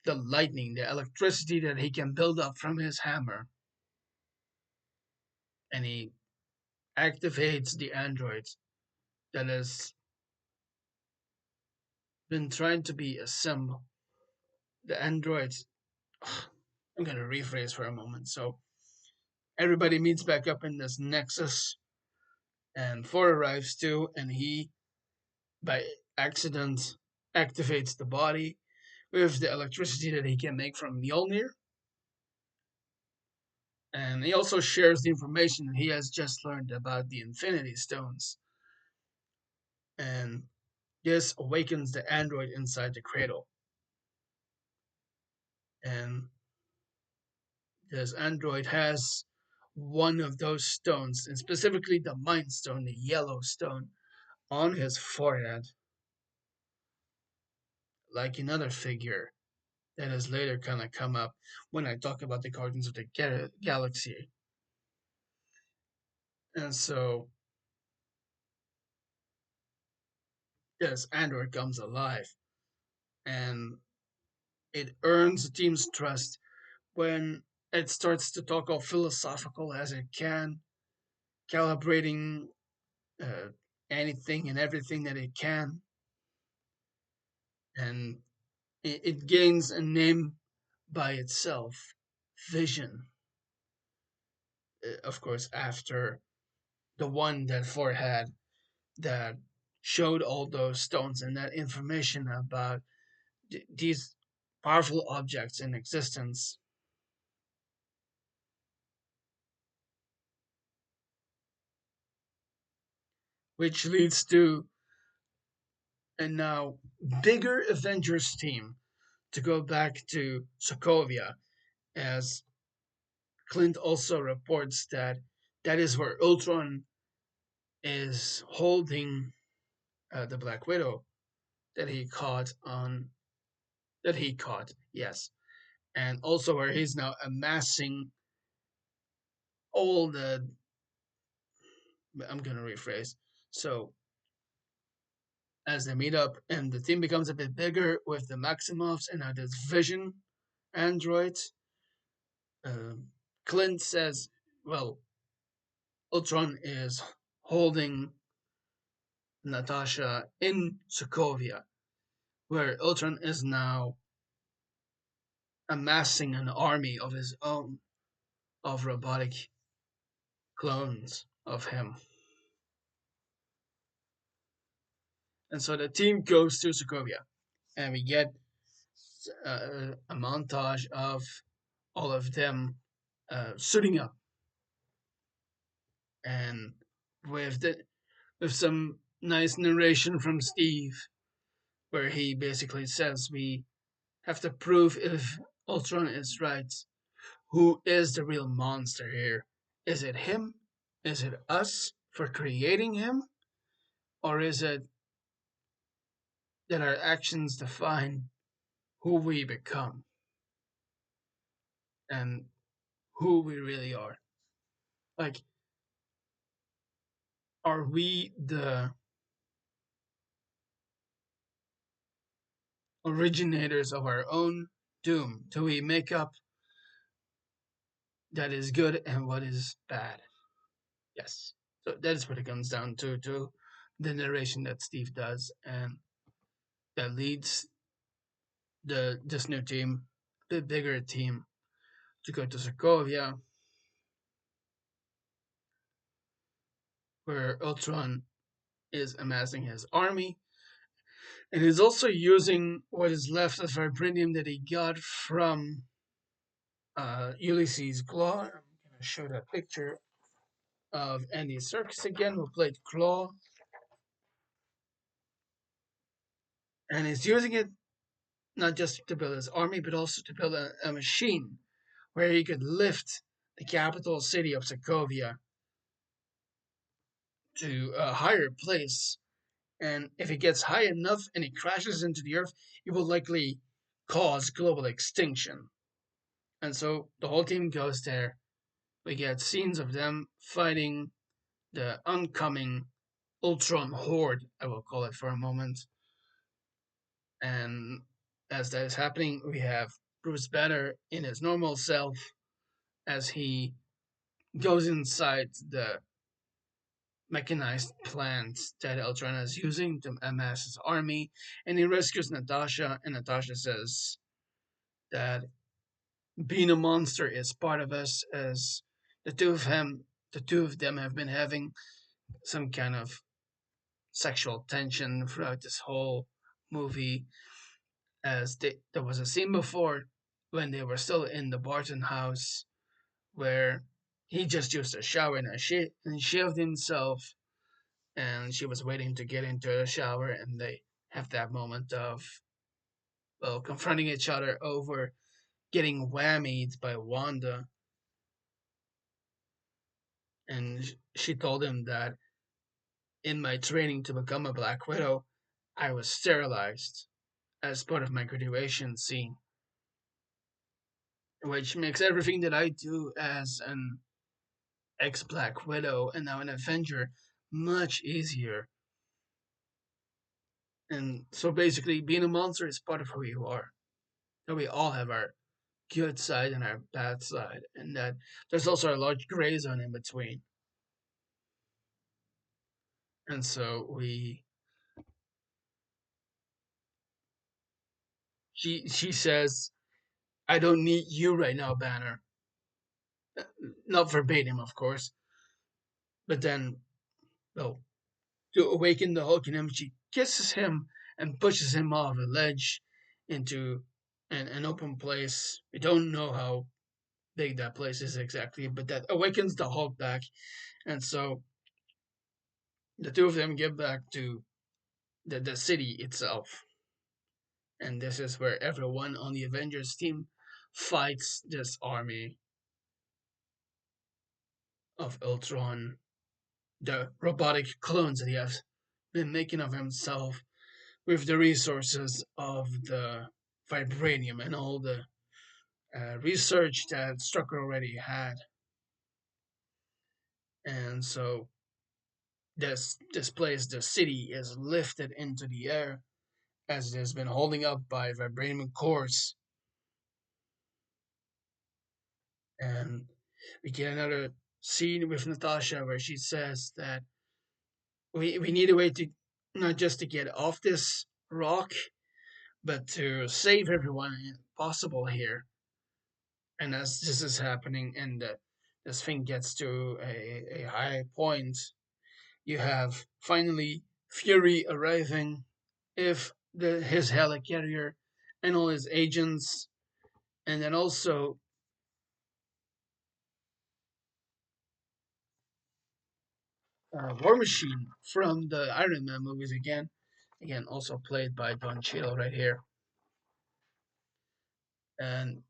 S1: the lightning, the electricity that he can build up from his hammer, and he activates the android that has been trying to be assembled. The android. I'm gonna rephrase for a moment. So everybody meets back up in this nexus, and Thor arrives too, and he by accident activates the body with the electricity that he can make from Mjolnir. And he also shares the information that he has just learned about the Infinity Stones. And this awakens the android inside the cradle. And this android has one of those stones, and specifically the Mind Stone, the yellow stone, on his forehead, like another figure that is later gonna come up when I talk about the Guardians of the Galaxy. And so this android comes alive, and it earns the team's trust when it starts to talk all philosophical as it can, calibrating uh, anything and everything that it can, and it gains a name by itself, Vision. Of course, after the one that Ford had that showed all those stones and that information about these powerful objects in existence, which leads to a now bigger Avengers team to go back to Sokovia, as Clint also reports that that is where Ultron is holding the Black Widow that he caught on that he caught, yes, and also where he's now amassing all the. I'm gonna rephrase. So as they meet up and the team becomes a bit bigger with the Maximoffs and now this Vision android, uh, Clint says, "Well, Ultron is holding Natasha in Sokovia, where Ultron is now amassing an army of his own of robotic clones of him." And so the team goes to Sokovia, and we get a montage of all of them suiting up, and with with some nice narration from Steve, where he basically says we have to prove if Ultron is right. Who is the real monster here? Is it him? Is it us for creating him? Or is it that our actions define who we become and who we really are? Like, are we the originators of our own doom? Do we make up that is good and what is bad? Yes. So that's what it comes down to the narration that Steve does, and that leads this new team, the bigger team, to go to Sokovia, where Ultron is amassing his army, and he's also using what is left of vibranium that he got from Ulysses Claw. I'm gonna show that picture of Andy Serkis again, who played Claw, and he's using it not just to build his army, but also to build a machine where he could lift the capital city of Sokovia to a higher place. And if it gets high enough and it crashes into the earth, it will likely cause global extinction. And so the whole team goes there. We get scenes of them fighting the oncoming Ultron horde, I will call it for a moment. And as that is happening, we have Bruce Banner in his normal self as he goes inside the mechanized plant that Ultron is using to amass his army, and he rescues Natasha, and Natasha says that being a monster is part of us, as the two of them have been having some kind of sexual tension throughout this whole movie. There was a scene before when they were still in the Barton house where he just used a shower and and shaved himself, and she was waiting to get into the shower, and they have that moment of confronting each other over getting whammied by Wanda, and she told him that in my training to become a Black Widow, I was sterilized as part of my graduation scene, which makes everything that I do as an ex Black Widow and now an Avenger much easier. And so basically, being a monster is part of who you are. That we all have our good side and our bad side, and that there's also a large gray zone in between. And so she says, "I don't need you right now, Banner." Not verbatim, of course, but then, well, to awaken the Hulk in him, she kisses him and pushes him off a ledge into an open place. We don't know how big that place is exactly, but that awakens the Hulk back, and so the two of them get back to the city itself. And this is where everyone on the Avengers team fights this army of Ultron, the robotic clones that he has been making of himself with the resources of the vibranium and all the research that Strucker already had. And so this place, the city, is lifted into the air as it has been holding up by vibranium cores. And we get another scene with Natasha where she says that we need a way to not just to get off this rock, but to save everyone possible here. And as this is happening and this thing gets to a high point, you have finally Fury arriving if his helicarrier and all his agents, and then also War Machine from the Iron Man movies again also played by Don Cheadle right here, and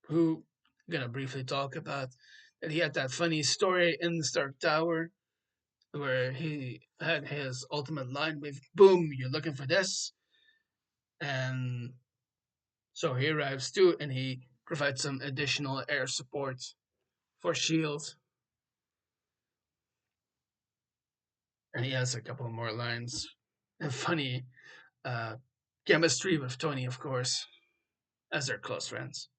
S1: who I'm gonna briefly talk about that he had that funny story in the Stark Tower where he had his ultimate line with "Boom, you're looking for this," and so he arrives too, and he provides some additional air support for Shield, and he has a couple more lines and funny uh, chemistry with Tony, of course, as they're close friends.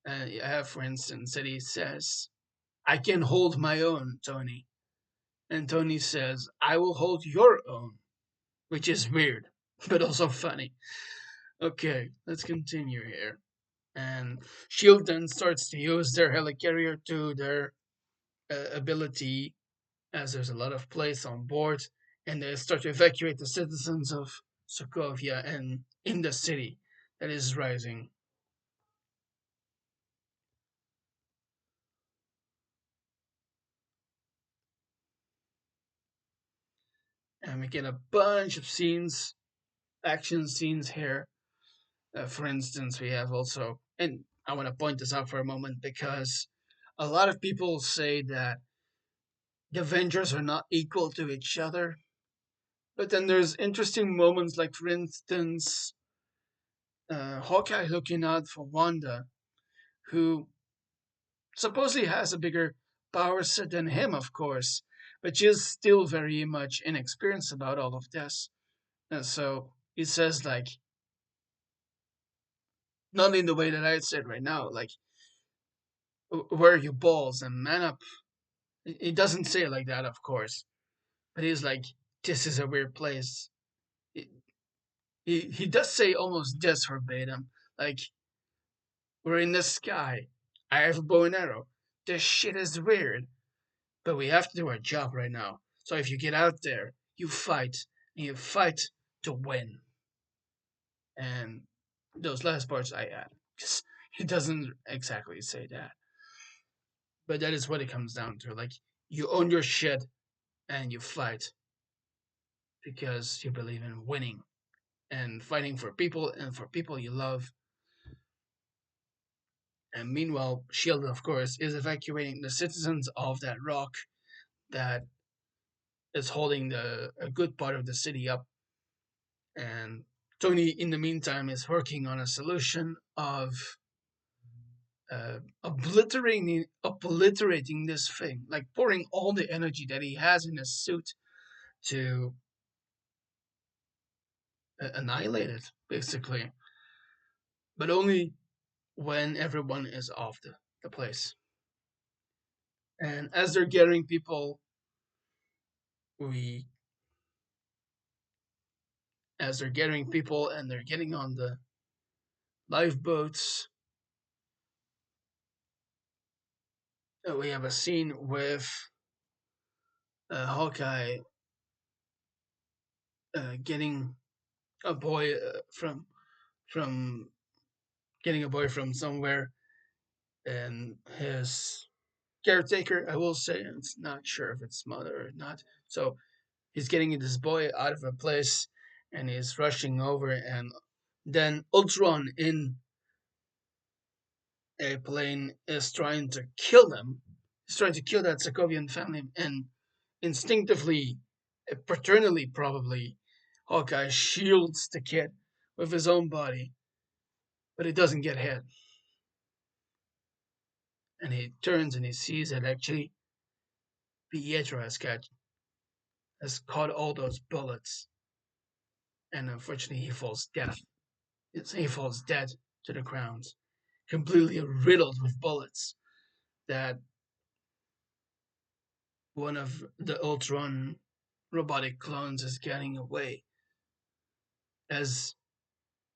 S1: And you have, for instance, that he says, "I can hold my own, Tony," and Tony says, "I will hold your own," which is weird, but also funny. Okay, let's continue here. And Shield then starts to use their helicarrier to their ability, as there's a lot of place on board, and they start to evacuate the citizens of Sokovia and in the city that is rising. And we get a bunch of scenes, action scenes here. For instance, we have also, and I want to point this out for a moment because a lot of people say that the Avengers are not equal to each other. But then there's interesting moments, like for instance, Hawkeye looking out for Wanda, who supposedly has a bigger power set than him, of course, but she's still very much inexperienced about all of this. And so he says, like, not in the way that I said right now, like, where are your balls and man up? He doesn't say it like that, of course, but he's like, this is a weird place. He does say almost this verbatim, like, we're in the sky. I have a bow and arrow. This shit is weird. but we have to do our job right now. So if you get out there, you fight, and you fight to win. And those last parts I add, because he doesn't exactly say that. But that is what it comes down to. Like, you own your shit and you fight because you believe in winning and fighting for people and for people you love. And meanwhile, Shield, of course, is evacuating the citizens of that rock that is holding a good part of the city up. And Tony, in the meantime, is working on a solution of obliterating this thing, like pouring all the energy that he has in his suit to annihilate it, basically. But only when everyone is off the place. And as they're gathering people, we as they're gathering people and they're getting on the lifeboats, we have a scene with Hawkeye getting a boy from getting a boy from somewhere, and his caretaker, I will say, it's not sure if it's mother or not. So he's getting this boy out of a place, and he's rushing over, and then Ultron in a plane is trying to kill them. He's trying to kill that Sokovian family, and instinctively, paternally probably, Hawkeye shields the kid with his own body, but he doesn't get hit. And he turns and he sees that actually Pietro has caught all those bullets, and unfortunately he falls dead to the ground, completely riddled with bullets. That one of the Ultron robotic clones is getting away, as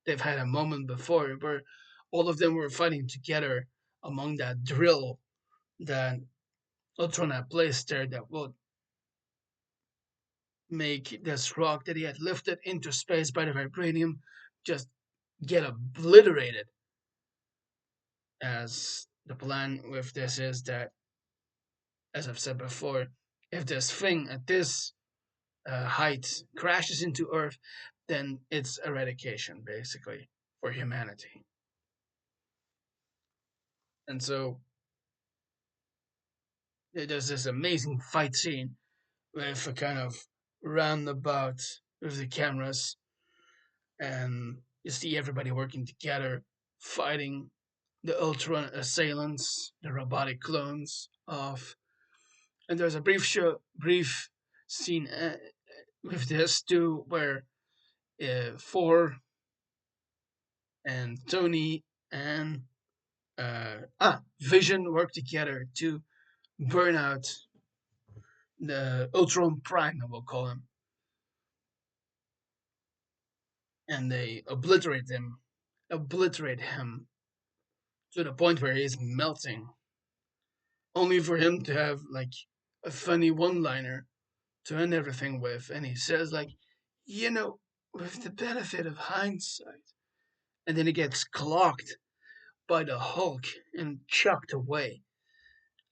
S1: they've had a moment before where all of them were fighting together among that drill that Ultron had placed there that would make this rock that he had lifted into space by the vibranium just get obliterated. As the plan with this is that, as I've said before, if this thing at this height crashes into Earth, then it's eradication, basically, for humanity. And so there's this amazing fight scene with a kind of roundabout with the cameras, and you see everybody working together, fighting the Ultron assailants, the robotic clones of. And there's a brief scene with this too, where Thor and Tony and Vision work together to burn out the Ultron Prime, I will call him, and they obliterate him to the point where he's melting, only for him to have like a funny one-liner to end everything with, and he says like, you know, with the benefit of hindsight, and then he gets clocked by the Hulk and chucked away.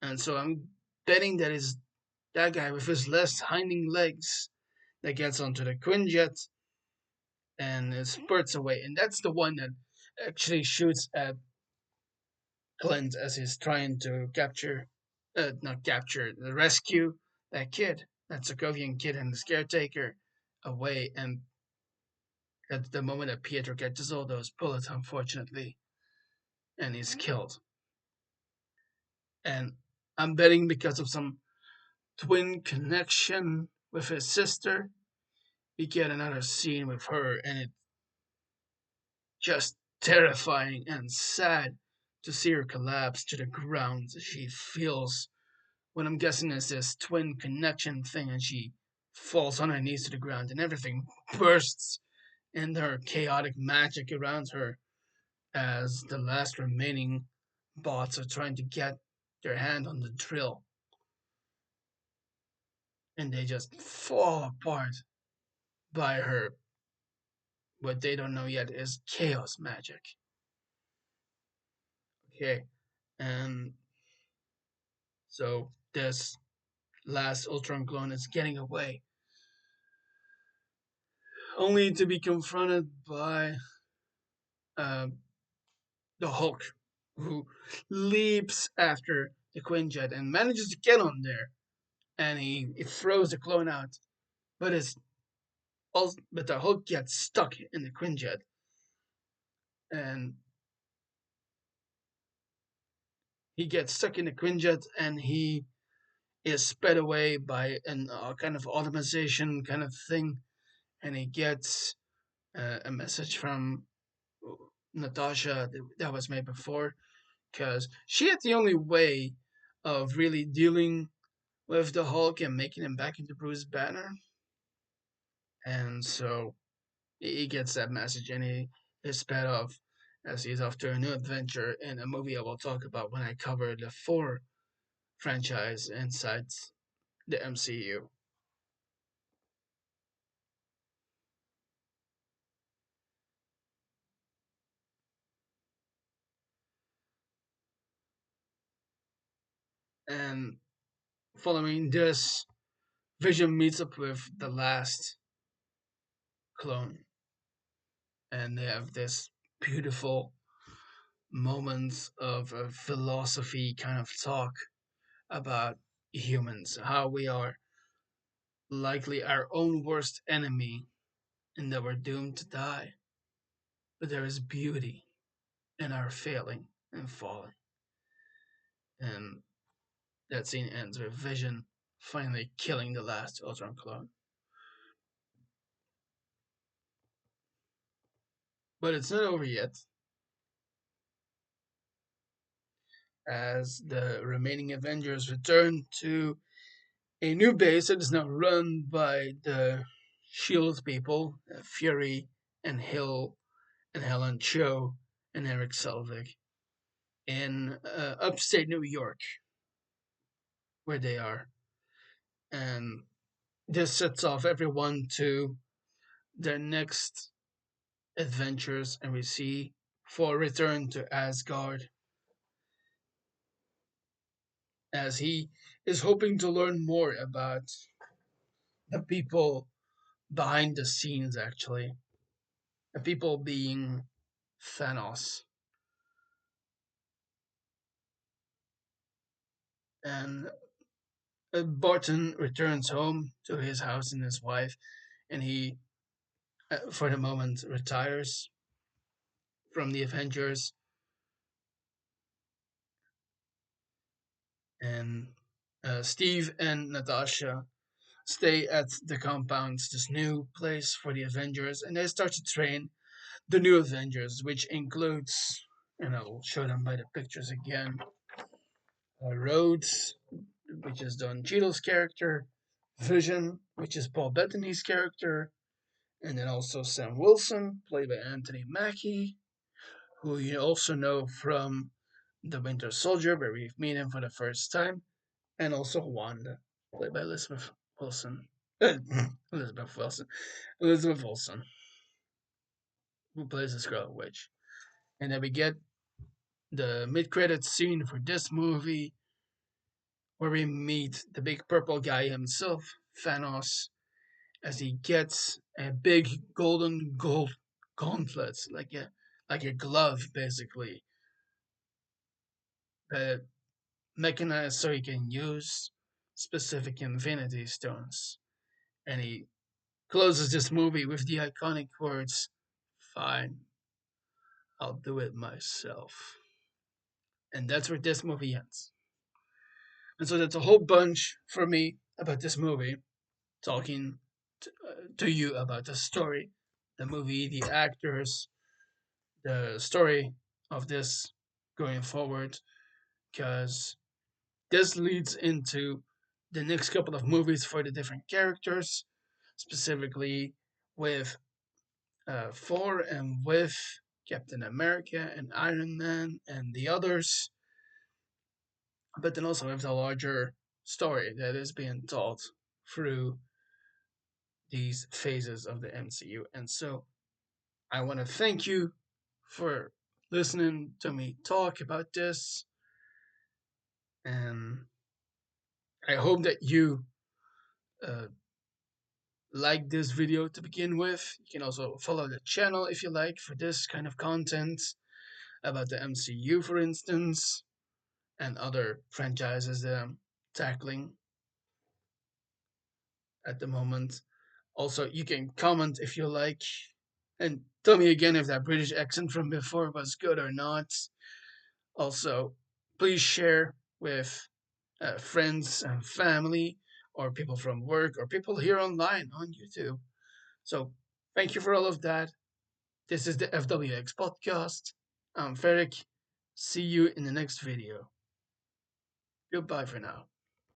S1: And so I'm betting that is that guy with his left hind legs that gets onto the Quinjet and it spurts away. And that's the one that actually shoots at Clint as he's trying to not capture, rescue that kid, that Sokovian kid and the caretaker away. And at the moment that Pietro catches all those bullets, unfortunately, and he's killed. And I'm betting because of some twin connection with his sister, we get another scene with her, and it's just terrifying and sad to see her collapse to the ground as she feels what I'm guessing is this twin connection thing, and she falls on her knees to the ground, and everything bursts in her chaotic magic around her as the last remaining bots are trying to get their hand on the drill. and they just fall apart by her. What they don't know yet is chaos magic. Okay, and so this last Ultron clone is getting away, only to be confronted by uh, the Hulk, who leaps after the Quinjet and manages to get on there, and he throws the clone out, but but the Hulk gets stuck in the Quinjet, and he gets stuck in the Quinjet, and he is sped away by an kind of automation kind of thing, and he gets a message from Natasha that was made before, because she had the only way of really dealing with the Hulk and making him back into Bruce Banner. And so he gets that message and he is sped off as he's off to a new adventure in a movie I will talk about when I cover the four franchise inside the MCU. And following this, Vision meets up with the last clone, and they have this beautiful moments of a philosophy kind of talk about humans, how we are likely our own worst enemy and that we're doomed to die. But there is beauty in our failing and falling. And that scene ends with Vision finally killing the last Ultron clone. But it's not over yet, as the remaining Avengers return to a new base that is now run by the Shield people, Fury and Hill and Helen Cho and Eric Selvig in upstate New York, where they are. And this sets off everyone to their next adventures, and we see for return to Asgard as he is hoping to learn more about the people behind the scenes, actually. The people being Thanos. And Barton returns home to his house and his wife, and he, for the moment, retires from the Avengers. And Steve and Natasha stay at the compounds, this new place for the Avengers, and they start to train the new Avengers, which includes, and I'll show them by the pictures again, Rhodes, which is Don Cheadle's character, Vision, which is Paul Bettany's character, and then also Sam Wilson, played by Anthony Mackie, who you also know from The Winter Soldier, where we meet him for the first time, and also Wanda, played by Elizabeth Wilson. Elizabeth Wilson. Elizabeth Olsen, who plays the Scarlet Witch. And then we get the mid-credits scene for this movie, where we meet the big purple guy himself, Thanos, as he gets a big golden gold gauntlet, like a glove, basically, but mechanized so he can use specific Infinity Stones. And he closes this movie with the iconic words, "Fine, I'll do it myself." And that's where this movie ends. And so that's a whole bunch for me about this movie, talking to you about the story, the movie, the actors, the story of this going forward, because this leads into the next couple of movies for the different characters, specifically with Thor and with Captain America and Iron Man and the others, but then also with the larger story that is being told. through these phases of the MCU. And so I want to thank you for listening to me talk about this. And I hope that you uh, like this video to begin with. You can also follow the channel if you like for this kind of content about the MCU, for instance, and other franchises that I'm tackling at the moment. Also, you can comment if you like and tell me again if that British accent from before was good or not. Also, please share with friends and family, or people from work, or people here online on YouTube. So, thank you for all of that. This is the FWX podcast. I'm Frederik. See you in the next video. Goodbye for now.